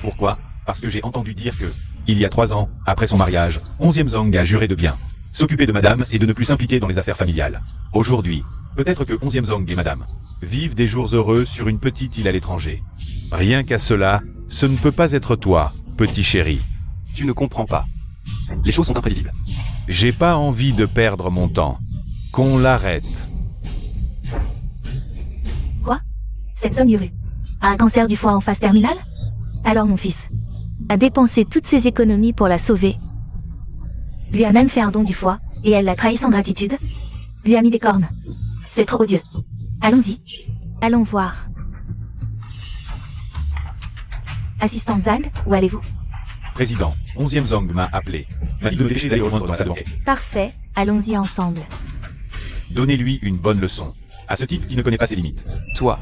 Pourquoi? Parce que j'ai entendu dire que, il y a 3 ans, après son mariage, 11e Zhang a juré de bien s'occuper de madame et de ne plus s'impliquer dans les affaires familiales. Aujourd'hui, peut-être que 11e Zhang et madame vivent des jours heureux sur une petite île à l'étranger. Rien qu'à cela, ce ne peut pas être toi, petit chéri. Tu ne comprends pas. Les choses sont imprévisibles. J'ai pas envie de perdre mon temps. Qu'on l'arrête. Quoi? Cette Song Yuru a un cancer du foie en phase terminale? Alors mon fils a dépensé toutes ses économies pour la sauver. Lui a même fait un don du foie, et elle l'a trahi sans gratitude. Lui a mis des cornes. C'est trop odieux. Allons-y. Allons voir. Assistant Zhang, où allez-vous? Président, 11e Zhang m'a appelé. M'a dit de me dépêcher d'aller rejoindre dans la salle d'enquête. Parfait, allons-y ensemble. Donnez-lui une bonne leçon. À ce type qui ne connaît pas ses limites. Toi,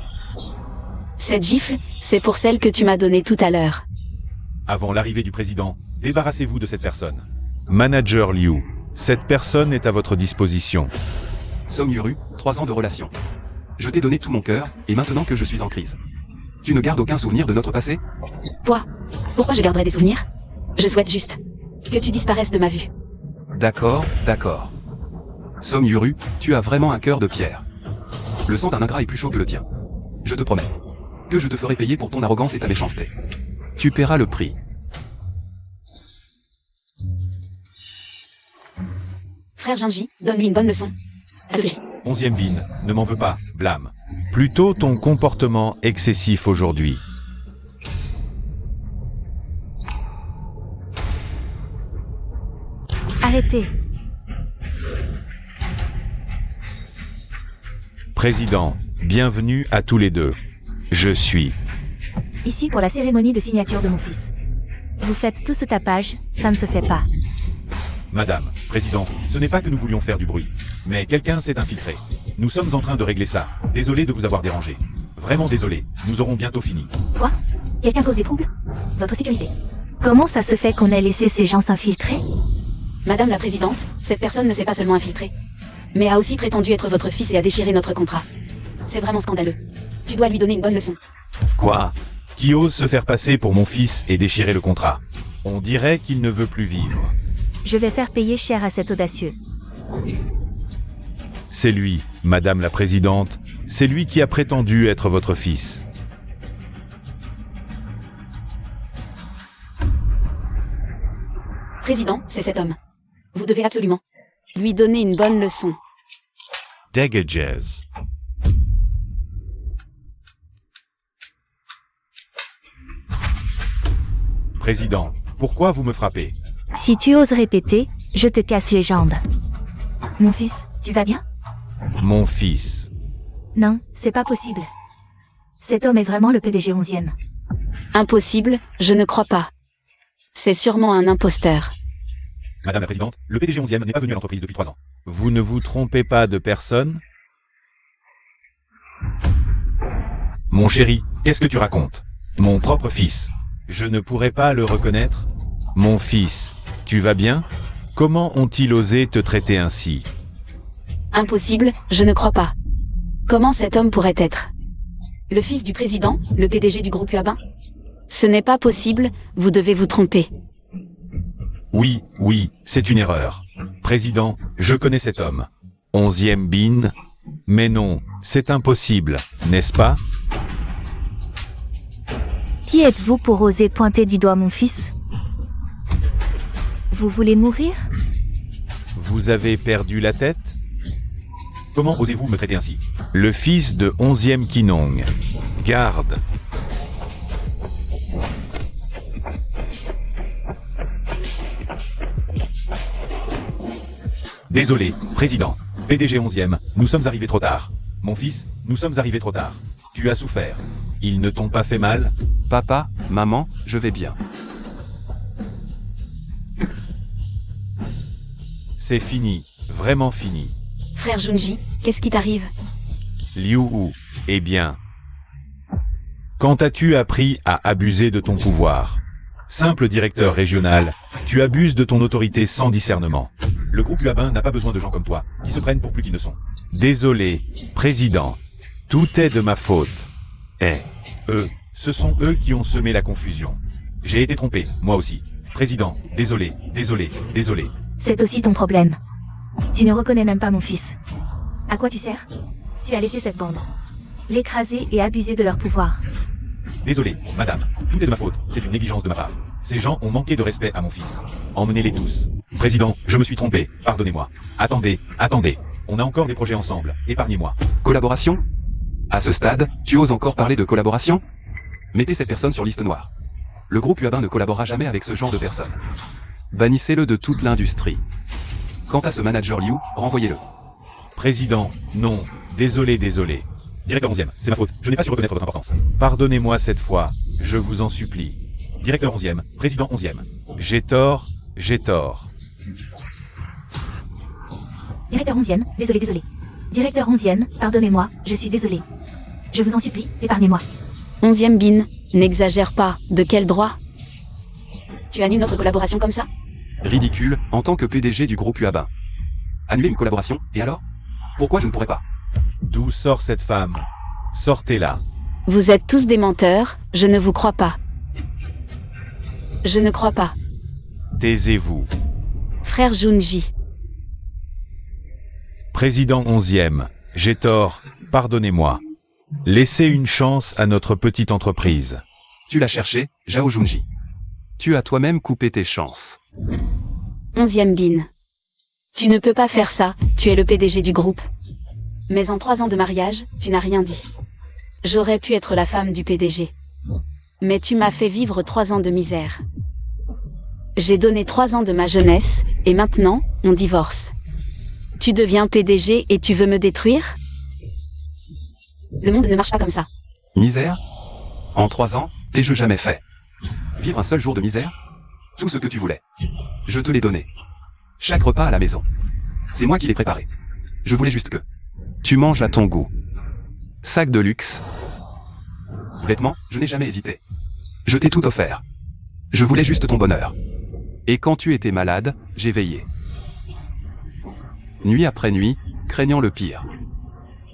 Cette gifle, c'est pour celle que tu m'as donnée tout à l'heure. Avant l'arrivée du président, débarrassez-vous de cette personne. Manager Liu, cette personne est à votre disposition. Song Yuru, 3 ans de relation. Je t'ai donné tout mon cœur, et maintenant que je suis en crise, tu ne gardes aucun souvenir de notre passé? Toi, pourquoi je garderais des souvenirs? Je souhaite juste que tu disparaisses de ma vue. D'accord, d'accord. Song Yuru, tu as vraiment un cœur de pierre. Le sang d'un ingrat est plus chaud que le tien. Je te promets que je te ferai payer pour ton arrogance et ta méchanceté. Tu paieras le prix. Frère Junji, donne-lui une bonne leçon. À ce sujet. 11e bin, ne m'en veux pas, blâme. Plutôt ton comportement excessif aujourd'hui. Arrêtez. Président, bienvenue à tous les deux. Je suis. Ici pour la cérémonie de signature de mon fils. Vous faites tout ce tapage, ça ne se fait pas. Madame, Président, ce n'est pas que nous voulions faire du bruit. Mais quelqu'un s'est infiltré. Nous sommes en train de régler ça. Désolé de vous avoir dérangé. Vraiment désolé, nous aurons bientôt fini. Quoi? Quelqu'un cause des troubles? Votre sécurité. Comment ça se fait qu'on ait laissé ces gens s'infiltrer? Madame la présidente, cette personne ne s'est pas seulement infiltrée, mais a aussi prétendu être votre fils et a déchiré notre contrat. C'est vraiment scandaleux. Tu dois lui donner une bonne leçon. Quoi? Qui ose se faire passer pour mon fils et déchirer le contrat? On dirait qu'il ne veut plus vivre. Je vais faire payer cher à cet audacieux. C'est lui, Madame la Présidente, c'est lui qui a prétendu être votre fils. Président, c'est cet homme. Vous devez absolument lui donner une bonne leçon. Dégagez. Président, pourquoi vous me frappez? Si tu oses répéter, je te casse les jambes. Mon fils, tu vas bien? Mon fils. Non, c'est pas possible. Cet homme est vraiment le PDG 11e. Impossible, je ne crois pas. C'est sûrement un imposteur. Madame la Présidente, le PDG 11e n'est pas venu à l'entreprise depuis 3 ans. Vous ne vous trompez pas de personne? Mon chéri, qu'est-ce que tu racontes? Mon propre fils. Je ne pourrais pas le reconnaître? Mon fils, tu vas bien? Comment ont-ils osé te traiter ainsi? Impossible, je ne crois pas. Comment cet homme pourrait être le fils du président, le PDG du groupe UABin? Ce n'est pas possible, vous devez vous tromper. Oui, c'est une erreur. Président, je connais cet homme. 11e bin. Mais non, c'est impossible, n'est-ce pas? Qui êtes-vous pour oser pointer du doigt mon fils? Vous voulez mourir? Vous avez perdu la tête? Comment osez-vous me traiter ainsi? Le fils de 11e Kinong. Garde. Désolé, Président. PDG 11e, nous sommes arrivés trop tard. Mon fils, nous sommes arrivés trop tard. Tu as souffert. Ils ne t'ont pas fait mal? Papa, maman, je vais bien. C'est fini, vraiment fini. Frère Junji, qu'est-ce qui t'arrive? Liu Wu, eh bien. Quand as-tu appris à abuser de ton pouvoir? Simple directeur régional, tu abuses de ton autorité sans discernement. Le groupe UABin n'a pas besoin de gens comme toi, qui se prennent pour plus qu'ils ne sont. Désolé, Président. Tout est de ma faute. Ce sont eux qui ont semé la confusion. J'ai été trompé, moi aussi. Président, désolé. C'est aussi ton problème. Tu ne reconnais même pas mon fils. À quoi tu sers? Tu as laissé cette bande l'écraser et abuser de leur pouvoir. Désolé, madame. Tout est de ma faute. C'est une négligence de ma part. Ces gens ont manqué de respect à mon fils. Emmenez-les tous. Président, je me suis trompé. Pardonnez-moi. Attendez. On a encore des projets ensemble. Épargnez-moi. Collaboration? À ce stade, tu oses encore parler de collaboration? Mettez cette personne sur liste noire. Le groupe UABin ne collaborera jamais avec ce genre de personnes. Bannissez-le de toute l'industrie. Quant à ce manager Liu, renvoyez-le. Président, non. Désolé. Directeur 11e, c'est ma faute. Je n'ai pas su reconnaître votre importance. Pardonnez-moi cette fois. Je vous en supplie. Directeur 11e, président 11e. J'ai tort. Directeur 11e, désolé. Directeur 11e, pardonnez-moi, je suis désolé. Je vous en supplie, épargnez-moi. 11e bin, n'exagère pas, de quel droit? Tu annules notre collaboration comme ça? Ridicule, en tant que PDG du groupe UABin. Annuler une collaboration, et alors? Pourquoi je ne pourrais pas? D'où sort cette femme? Sortez-la. Vous êtes tous des menteurs, je ne vous crois pas. Je ne crois pas. Taisez-vous. Frère Junji. Président 11e, j'ai tort, pardonnez-moi. Laissez une chance à notre petite entreprise. Tu l'as cherché, Zhao Junji. Tu as toi-même coupé tes chances. 11e bin. Tu ne peux pas faire ça, tu es le PDG du groupe. Mais en 3 ans de mariage, tu n'as rien dit. J'aurais pu être la femme du PDG. Mais tu m'as fait vivre 3 ans de misère. J'ai donné 3 ans de ma jeunesse, et maintenant, on divorce. Tu deviens PDG et tu veux me détruire? Le monde ne marche pas comme ça. Misère? En 3 ans, tes jeux jamais faits. Vivre un seul jour de misère? Tout ce que tu voulais. Je te l'ai donné. Chaque repas à la maison. C'est moi qui l'ai préparé. Je voulais juste que tu manges à ton goût. Sac de luxe. Vêtements, je n'ai jamais hésité. Je t'ai tout offert. Je voulais juste ton bonheur. Et quand tu étais malade, j'ai veillé. Nuit après nuit, craignant le pire.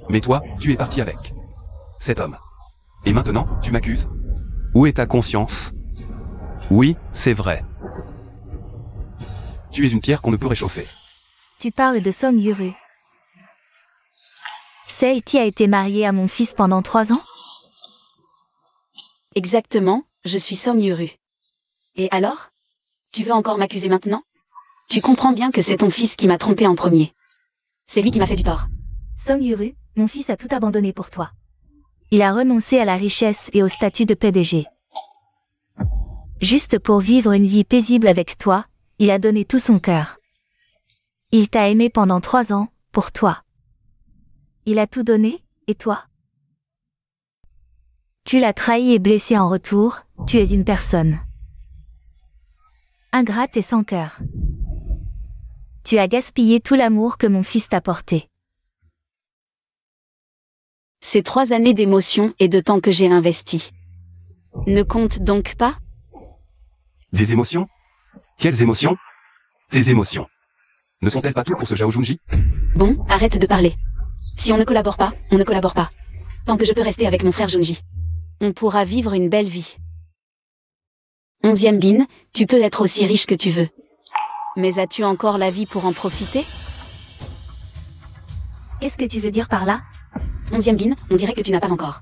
Mais toi, tu es parti avec cet homme. Et maintenant, tu m'accuses? Où est ta conscience? Oui, c'est vrai. Tu es une pierre qu'on ne peut réchauffer. Tu parles de Song Yuru. Celle qui a été mariée à mon fils pendant 3 ans? Exactement, je suis Song Yuru. Et alors? Tu veux encore m'accuser maintenant? Tu comprends bien que c'est ton fils qui m'a trompé en premier. C'est lui qui m'a fait du tort. Song Yuru, mon fils a tout abandonné pour toi. Il a renoncé à la richesse et au statut de PDG. Juste pour vivre une vie paisible avec toi, il a donné tout son cœur. Il t'a aimé pendant 3 ans, pour toi. Il a tout donné, Et toi? Tu l'as trahi et blessé en retour, tu es une personne ingrate et sans cœur. Tu as gaspillé tout l'amour que mon fils t'a porté. Ces 3 années d'émotion et de temps que j'ai investi ne comptent donc pas? Des émotions? Quelles émotions? Tes émotions. Ne sont-elles pas tout pour ce Zhao Junji? Bon, arrête de parler. Si on ne collabore pas, on ne collabore pas. Tant que je peux rester avec mon frère Junji, on pourra vivre une belle vie. 11e Bin, tu peux être aussi riche que tu veux. Mais as-tu encore la vie pour en profiter? Qu'est-ce que tu veux dire par là? 11e Bin, on dirait que tu n'as pas encore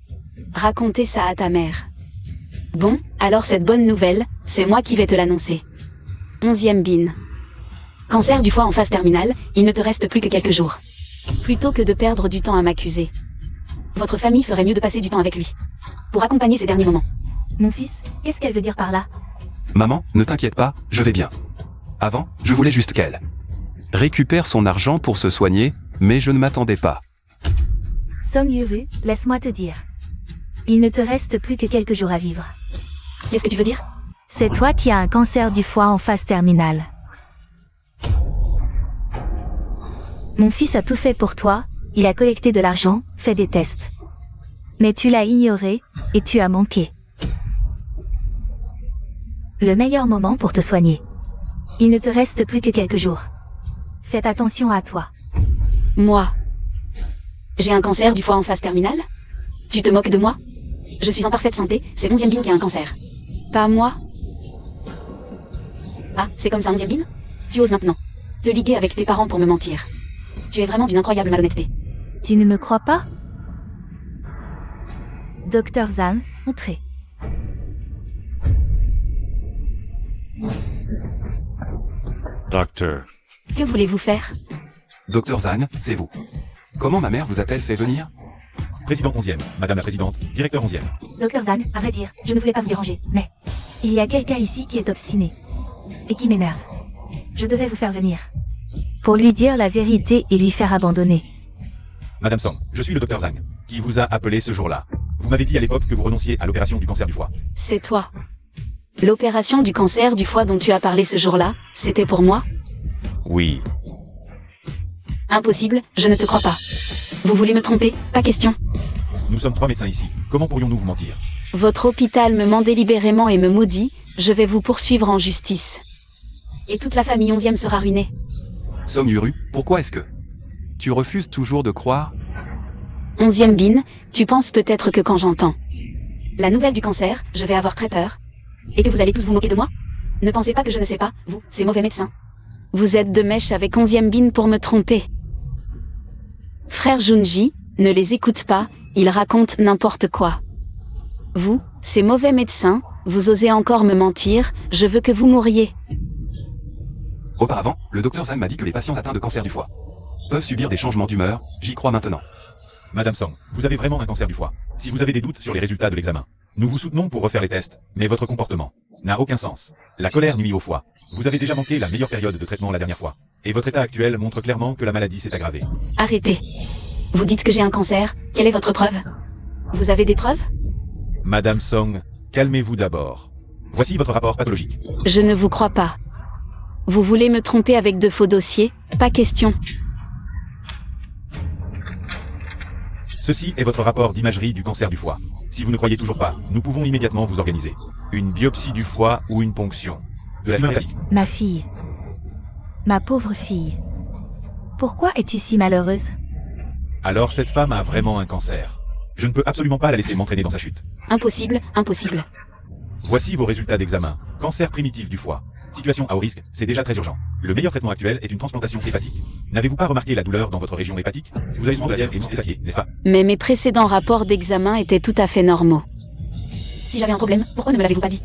raconté ça à ta mère. Bon, alors cette bonne nouvelle, c'est moi qui vais te l'annoncer. 11e Bin. Cancer du foie en phase terminale, il ne te reste plus que quelques jours. Plutôt que de perdre du temps à m'accuser, votre famille ferait mieux de passer du temps avec lui. Pour accompagner ces derniers moments. Mon fils, qu'est-ce qu'elle veut dire par là? Maman, ne t'inquiète pas, je vais bien. Avant, je voulais juste qu'elle récupère son argent pour se soigner, mais je ne m'attendais pas. Song Yuru, laisse-moi te dire. Il ne te reste plus que quelques jours à vivre. Qu'est-ce que tu veux dire? C'est toi qui as un cancer du foie en phase terminale. Mon fils a tout fait pour toi, il a collecté de l'argent, fait des tests. Mais tu l'as ignoré, et tu as manqué le meilleur moment pour te soigner. Il ne te reste plus que quelques jours. Fais attention à toi. Moi? J'ai un cancer du foie en phase terminale? Tu te moques de moi? Je suis en parfaite santé, c'est 11e Bin qui a un cancer. Pas moi. Ah, c'est comme ça 11e Bin? Tu oses maintenant te liguer avec tes parents pour me mentir. Tu es vraiment d'une incroyable malhonnêteté. Tu ne me crois pas? Docteur Zhang, entrez. Docteur. Que voulez-vous faire? Docteur Zhang, c'est vous. Comment ma mère vous a-t-elle fait venir? Président 11e, Madame la Présidente, Directeur 11e. Docteur Zhang, à vrai dire, je ne voulais pas vous déranger, mais il y a quelqu'un ici qui est obstiné et qui m'énerve. Je devais vous faire venir pour lui dire la vérité et lui faire abandonner. Madame Song, je suis le Docteur Zhang, qui vous a appelé ce jour-là. Vous m'avez dit à l'époque que vous renonciez à l'opération du cancer du foie. C'est toi. L'opération du cancer du foie dont tu as parlé ce jour-là, c'était pour moi? Oui. Impossible, je ne te crois pas. Vous voulez me tromper? Pas question. Nous sommes 3 médecins ici. Comment pourrions-nous vous mentir? Votre hôpital me ment délibérément et me maudit, je vais vous poursuivre en justice. Et toute la famille 11e sera ruinée. Song Yuru, pourquoi est-ce que tu refuses toujours de croire? 11e Bin, tu penses peut-être que quand j'entends la nouvelle du cancer, je vais avoir très peur. Et que vous allez tous vous moquer de moi? Ne pensez pas que je ne sais pas, vous, ces mauvais médecins. Vous êtes de mèche avec 11e Bin pour me tromper. Frère Junji, ne les écoute pas, ils racontent n'importe quoi. Vous, ces mauvais médecins, vous osez encore me mentir, je veux que vous mouriez. Auparavant, le docteur Zhang m'a dit que les patients atteints de cancer du foie peuvent subir des changements d'humeur, j'y crois maintenant. Madame Song, vous avez vraiment un cancer du foie. Si vous avez des doutes sur les résultats de l'examen, nous vous soutenons pour refaire les tests, mais votre comportement n'a aucun sens. La colère nuit au foie. Vous avez déjà manqué la meilleure période de traitement la dernière fois. Et votre état actuel montre clairement que la maladie s'est aggravée. Arrêtez. Vous dites que j'ai un cancer, quelle est votre preuve? Vous avez des preuves? Madame Song, calmez-vous d'abord. Voici votre rapport pathologique. Je ne vous crois pas. Vous voulez me tromper avec de faux dossiers? Pas question. Ceci est votre rapport d'imagerie du cancer du foie. Si vous ne croyez toujours pas, nous pouvons immédiatement vous organiser une biopsie du foie ou une ponction de la tumeur hépatique. Ma fille. Ma pauvre fille. Pourquoi es-tu si malheureuse? Alors cette femme a vraiment un cancer. Je ne peux absolument pas la laisser m'entraîner dans sa chute. Impossible, impossible. Voici vos résultats d'examen. Cancer primitif du foie. Situation à haut risque, c'est déjà très urgent. Le meilleur traitement actuel est une transplantation hépatique. N'avez-vous pas remarqué la douleur dans votre région hépatique? Vous avez souvent de la fièvre et vous êtes n'est-ce pas? Mais mes précédents rapports d'examen étaient tout à fait normaux. Si j'avais un problème, pourquoi ne me l'avez-vous pas dit?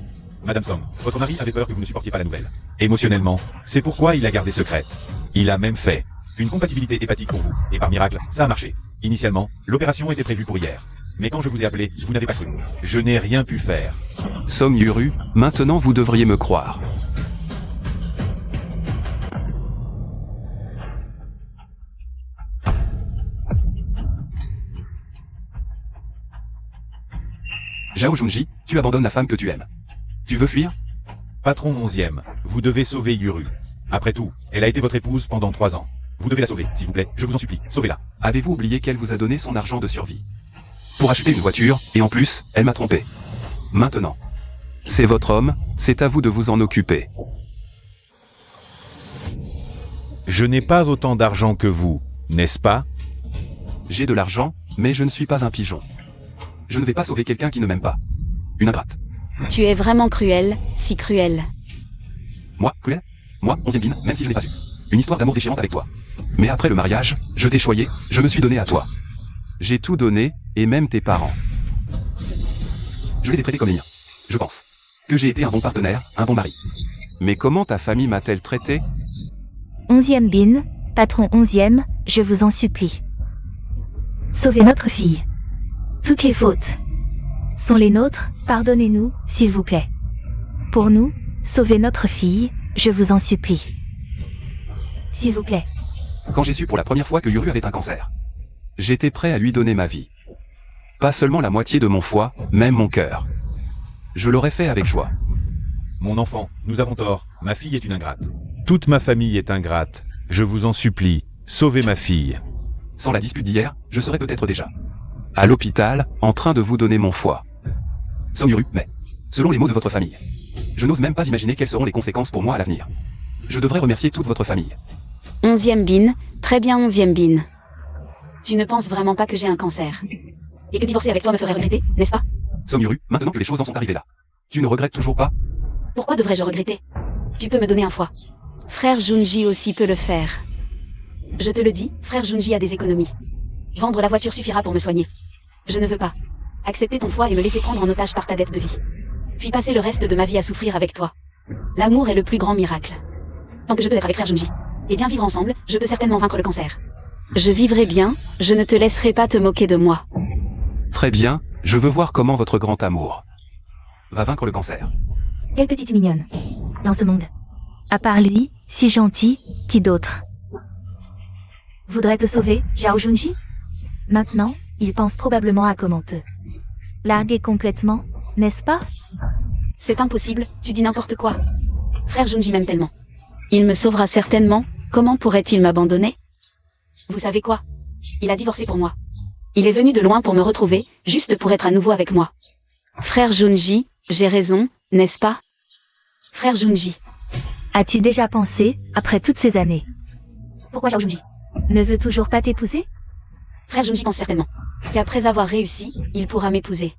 Madame Song, votre mari avait peur que vous ne supportiez pas la nouvelle. Émotionnellement, c'est pourquoi il a gardé secrète. Il a même fait une compatibilité hépatique pour vous, et par miracle, ça a marché. Initialement, l'opération était prévue pour hier. Mais quand je vous ai appelé, vous n'avez pas cru. Je n'ai rien pu faire. Song Yuru, maintenant vous devriez me croire. Zhao Junji, tu abandonnes la femme que tu aimes. Tu veux fuir? Patron 11e, vous devez sauver Yuru. Après tout, elle a été votre épouse pendant 3 ans. Vous devez la sauver, s'il vous plaît, je vous en supplie, sauvez-la. Avez-vous oublié qu'elle vous a donné son argent de survie pour acheter une voiture, et en plus, elle m'a trompé. Maintenant, c'est votre homme, c'est à vous de vous en occuper. Je n'ai pas autant d'argent que vous, n'est-ce pas? J'ai de l'argent, mais je ne suis pas un pigeon. Je ne vais pas sauver quelqu'un qui ne m'aime pas. Une ingrate. Tu es vraiment cruel, si cruel. Moi, cruel? Moi, 11e bin, même si je n'ai pas eu une histoire d'amour déchirante avec toi. Mais après le mariage, je t'ai choyé, je me suis donné à toi. J'ai tout donné, et même tes parents. Je les ai traités comme les miens. Je pense que j'ai été un bon partenaire, un bon mari. Mais comment ta famille m'a-t-elle traité? 11e bin, patron 11e, je vous en supplie. Sauvez notre fille. Toutes les fautes sont les nôtres, pardonnez-nous, s'il vous plaît. Pour nous, sauvez notre fille, je vous en supplie. S'il vous plaît. Quand j'ai su pour la première fois que Yuru avait un cancer, j'étais prêt à lui donner ma vie. Pas seulement la moitié de mon foie, même mon cœur. Je l'aurais fait avec joie. Mon enfant, nous avons tort, ma fille est une ingrate. Toute ma famille est ingrate, je vous en supplie, sauvez ma fille. Sans la dispute d'hier, je serais peut-être déjà à l'hôpital, en train de vous donner mon foie. Somme Yuru, mais, selon les mots de votre famille, je n'ose même pas imaginer quelles seront les conséquences pour moi à l'avenir. Je devrais remercier toute votre famille. 11e bin, très bien 11e bin. Tu ne penses vraiment pas que j'ai un cancer? Et que divorcer avec toi me ferait regretter, n'est-ce pas? Somme Yuru, maintenant que les choses en sont arrivées là, tu ne regrettes toujours pas? Pourquoi devrais-je regretter? Tu peux me donner un foie. Frère Junji aussi peut le faire. Je te le dis, frère Junji a des économies. Vendre la voiture suffira pour me soigner. Je ne veux pas accepter ton foie et me laisser prendre en otage par ta dette de vie. Puis passer le reste de ma vie à souffrir avec toi. L'amour est le plus grand miracle. Tant que je peux être avec frère Junji et bien vivre ensemble, je peux certainement vaincre le cancer. Je vivrai bien, je ne te laisserai pas te moquer de moi. Très bien, je veux voir comment votre grand amour va vaincre le cancer. Quelle petite mignonne. Dans ce monde. À part lui, si gentil, qui d'autre voudrait te sauver, Zhao Junji? Maintenant, il pense probablement à comment te larguer complètement, n'est-ce pas? C'est impossible, tu dis n'importe quoi. Frère Junji m'aime tellement. Il me sauvera certainement, comment pourrait-il m'abandonner? Vous savez quoi? Il a divorcé pour moi. Il est venu de loin pour me retrouver, juste pour être à nouveau avec moi. Frère Junji, j'ai raison, n'est-ce pas? Frère Junji. As-tu déjà pensé, après toutes ces années? Pourquoi Zhao Junji Ne veut toujours pas t'épouser? Frère Junji pense certainement qu'après avoir réussi, il pourra m'épouser.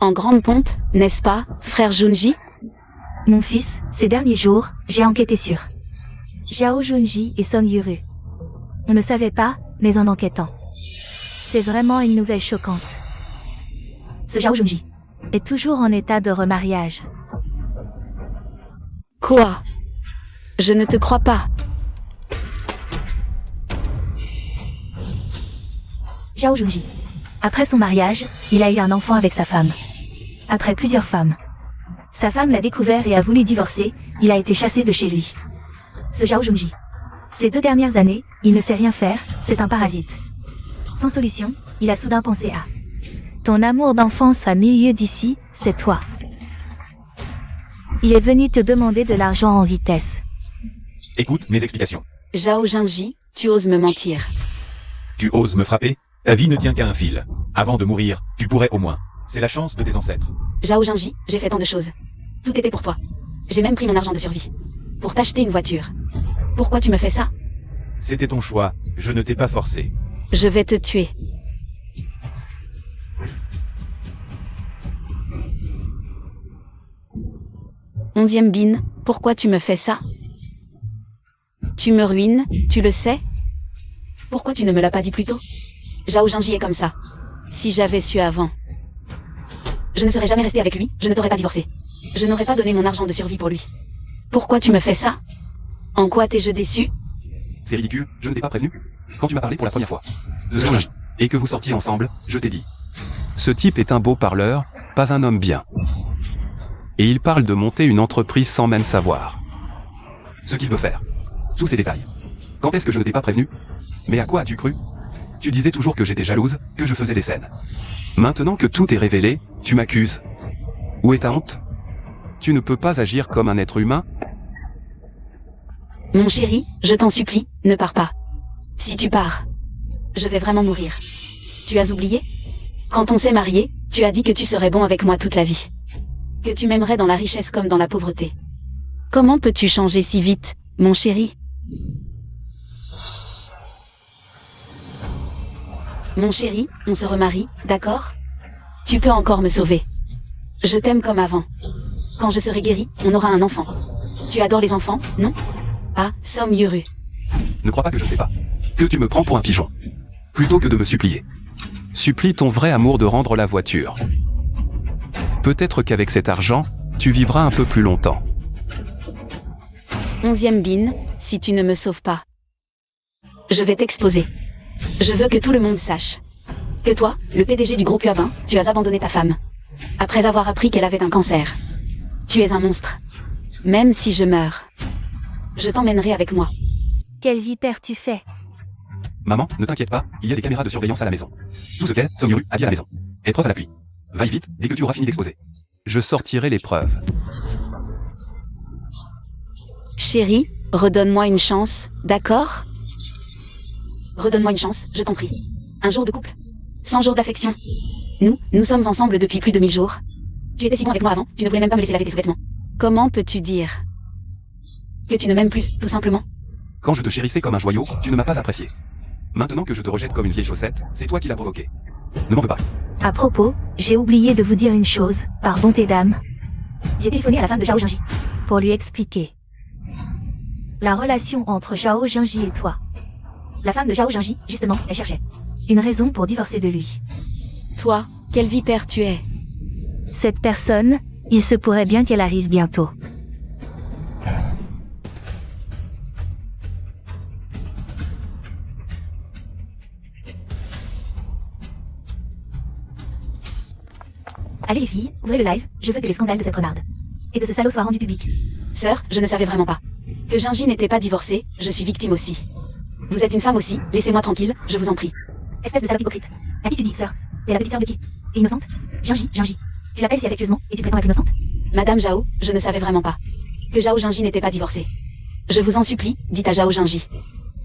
En grande pompe, n'est-ce pas, frère Junji? Mon fils, ces derniers jours, j'ai enquêté sur Zhao Junji et Song Yuru. On ne savait pas, mais en enquêtant. C'est vraiment une nouvelle choquante. Ce Zhao Junji est toujours en état de remariage. Quoi? Je ne te crois pas. Zhao Junji. Après son mariage, il a eu un enfant avec sa femme. Après plusieurs femmes. Sa femme l'a découvert et a voulu divorcer, il a été chassé de chez lui. Ce Zhao Junji. Ces 2 dernières années, il ne sait rien faire, c'est un parasite. Sans solution, il a soudain pensé à ton amour d'enfance à milieu d'ici, c'est toi. Il est venu te demander de l'argent en vitesse. Écoute mes explications. Zhao Junji, tu oses me mentir. Tu oses me frapper? Ta vie ne tient qu'à un fil. Avant de mourir, tu pourrais au moins. C'est la chance de tes ancêtres. Zhao Junji, j'ai fait tant de choses. Tout était pour toi. J'ai même pris mon argent de survie. Pour t'acheter une voiture. Pourquoi tu me fais ça? C'était ton choix, je ne t'ai pas forcé. Je vais te tuer. Onzième bin, pourquoi tu me fais ça? Tu me ruines, tu le sais? Pourquoi tu ne me l'as pas dit plus tôt? Zhao Junji est comme ça. Si j'avais su avant. Je ne serais jamais resté avec lui, je ne t'aurais pas divorcé. Je n'aurais pas donné mon argent de survie pour lui. Pourquoi tu me fais ça? En quoi t'es-je déçu? C'est ridicule, je ne t'ai pas prévenu. Quand tu m'as parlé pour la première fois de ce Junji, et que vous sortiez ensemble, je t'ai dit. Ce type est un beau parleur, pas un homme bien. Et il parle de monter une entreprise sans même savoir ce qu'il veut faire. Tous ces détails. Quand est-ce que je ne t'ai pas prévenu? Mais à quoi as-tu cru? Tu disais toujours que j'étais jalouse, que je faisais des scènes. Maintenant que tout est révélé, tu m'accuses. Où est ta honte? Tu ne peux pas agir comme un être humain? Mon chéri, je t'en supplie, ne pars pas. Si tu pars, je vais vraiment mourir. Tu as oublié? Quand on s'est mariés, tu as dit que tu serais bon avec moi toute la vie. Que tu m'aimerais dans la richesse comme dans la pauvreté. Comment peux-tu changer si vite, mon chéri? Mon chéri, on se remarie, d'accord? Tu peux encore me sauver. Je t'aime comme avant. Quand je serai guéri, on aura un enfant. Tu adores les enfants, non? Ah, Som Yuru. Ne crois pas que je ne sais pas. Que tu me prends pour un pigeon. Plutôt que de me supplier. Supplie ton vrai amour de rendre la voiture. Peut-être qu'avec cet argent, tu vivras un peu plus longtemps. 11e bin, si tu ne me sauves pas. Je vais t'exposer. Je veux que tout le monde sache. Que toi, le PDG du groupe Yabin, tu as abandonné ta femme. Après avoir appris qu'elle avait un cancer. Tu es un monstre. Même si je meurs. Je t'emmènerai avec moi. Quelle vipère tu fais? Maman, ne t'inquiète pas, il y a des caméras de surveillance à la maison. Tout ce qu'elle, Som Yuru, a dit à la maison. Épreuve à l'appui. Vaille vite, dès que tu auras fini d'exposer. Je sortirai les preuves. Chérie, redonne-moi une chance, d'accord? Redonne-moi une chance, je t'en prie. Un jour de couple. 100 jours d'affection. Nous sommes ensemble depuis plus de 1000 jours. Tu étais si bon avec moi avant, tu ne voulais même pas me laisser laver tes sous-vêtements. Comment peux-tu dire que tu ne m'aimes plus, tout simplement? Quand je te chérissais comme un joyau, tu ne m'as pas apprécié. Maintenant que je te rejette comme une vieille chaussette, c'est toi qui l'as provoqué. Ne m'en veux pas. À propos, j'ai oublié de vous dire une chose, par bonté d'âme. J'ai téléphoné à la femme de Zhao Jinji pour lui expliquer la relation entre Zhao Jinji et toi. La femme de Zhao Jinji, justement, elle cherchait une raison pour divorcer de lui. Toi, quelle vipère tu es? Cette personne, il se pourrait bien qu'elle arrive bientôt. Allez les filles, ouvrez le live, je veux que les scandales de cette renarde et de ce salaud soient rendus publics. Sœur, je ne savais vraiment pas. Que Jinji n'était pas divorcé, je suis victime aussi. Vous êtes une femme aussi, laissez-moi tranquille, je vous en prie. Espèce de salope hypocrite. À qui tu dis, sœur? T'es la petite sœur de qui? T'es innocente? Jinji. Tu l'appelles si affectueusement et tu prétends être innocente? Madame Zhao, je ne savais vraiment pas. Que Zhao Jinji n'était pas divorcé. Je vous en supplie, dites à Zhao Jinji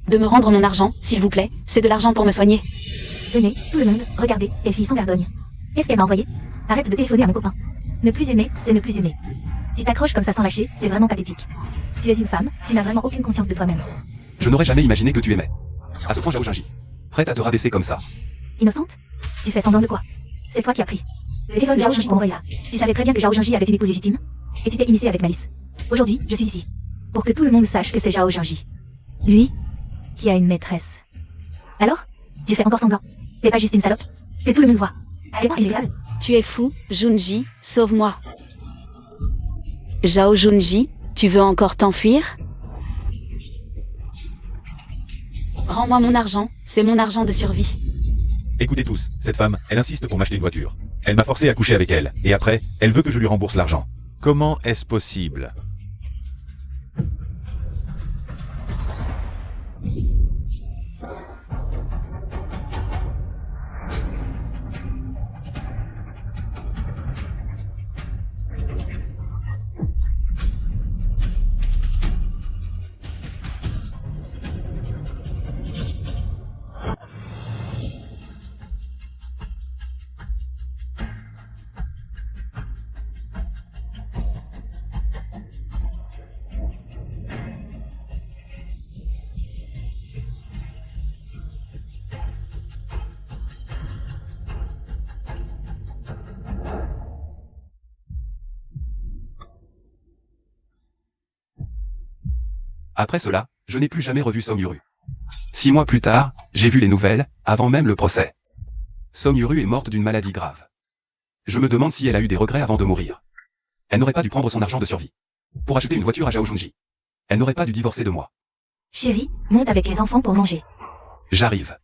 de me rendre mon argent, s'il vous plaît, c'est de l'argent pour me soigner. Venez, tout le monde, regardez, quelle fille sans vergogne. Qu'est-ce qu'elle m'a envoyé? Arrête de téléphoner à mon copain. Ne plus aimer, c'est ne plus aimer. Tu t'accroches comme ça sans lâcher, c'est vraiment pathétique. Tu es une femme, tu n'as vraiment aucune conscience de toi-même. Je n'aurais jamais imaginé que tu aimais. À ce point, Zhao Jinji. Prête à te rabaisser comme ça. Innocente? Tu fais semblant de quoi? C'est toi qui as pris le téléphone de Zhao Jinji pour envoyer ça. Tu savais très bien que Zhao Jinji avait une épouse légitime. Et tu t'es initié avec malice. Aujourd'hui, je suis ici. Pour que tout le monde sache que c'est Zhao Jinji. Lui, qui a une maîtresse. Alors? Tu fais encore semblant. T'es pas juste une salope. Que tout le monde voit. À quel point il est grave. Tu es fou, Junji, sauve-moi. Zhao Junji, tu veux encore t'enfuir? Rends-moi mon argent, c'est mon argent de survie. Écoutez tous, cette femme, elle insiste pour m'acheter une voiture. Elle m'a forcé à coucher avec elle, et après, elle veut que je lui rembourse l'argent. Comment est-ce possible? Après cela, je n'ai plus jamais revu Som Yuru. 6 mois plus tard, j'ai vu les nouvelles, avant même le procès. Som Yuru est morte d'une maladie grave. Je me demande si elle a eu des regrets avant de mourir. Elle n'aurait pas dû prendre son argent de survie pour acheter une voiture à Zhao Junji. Elle n'aurait pas dû divorcer de moi. Chérie, monte avec les enfants pour manger. J'arrive.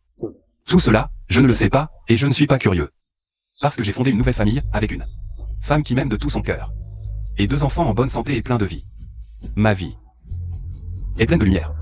Tout cela, je ne le sais pas, et je ne suis pas curieux. Parce que j'ai fondé une nouvelle famille, avec une femme qui m'aime de tout son cœur. Et 2 enfants en bonne santé et plein de vie. Ma vie est pleine de lumière.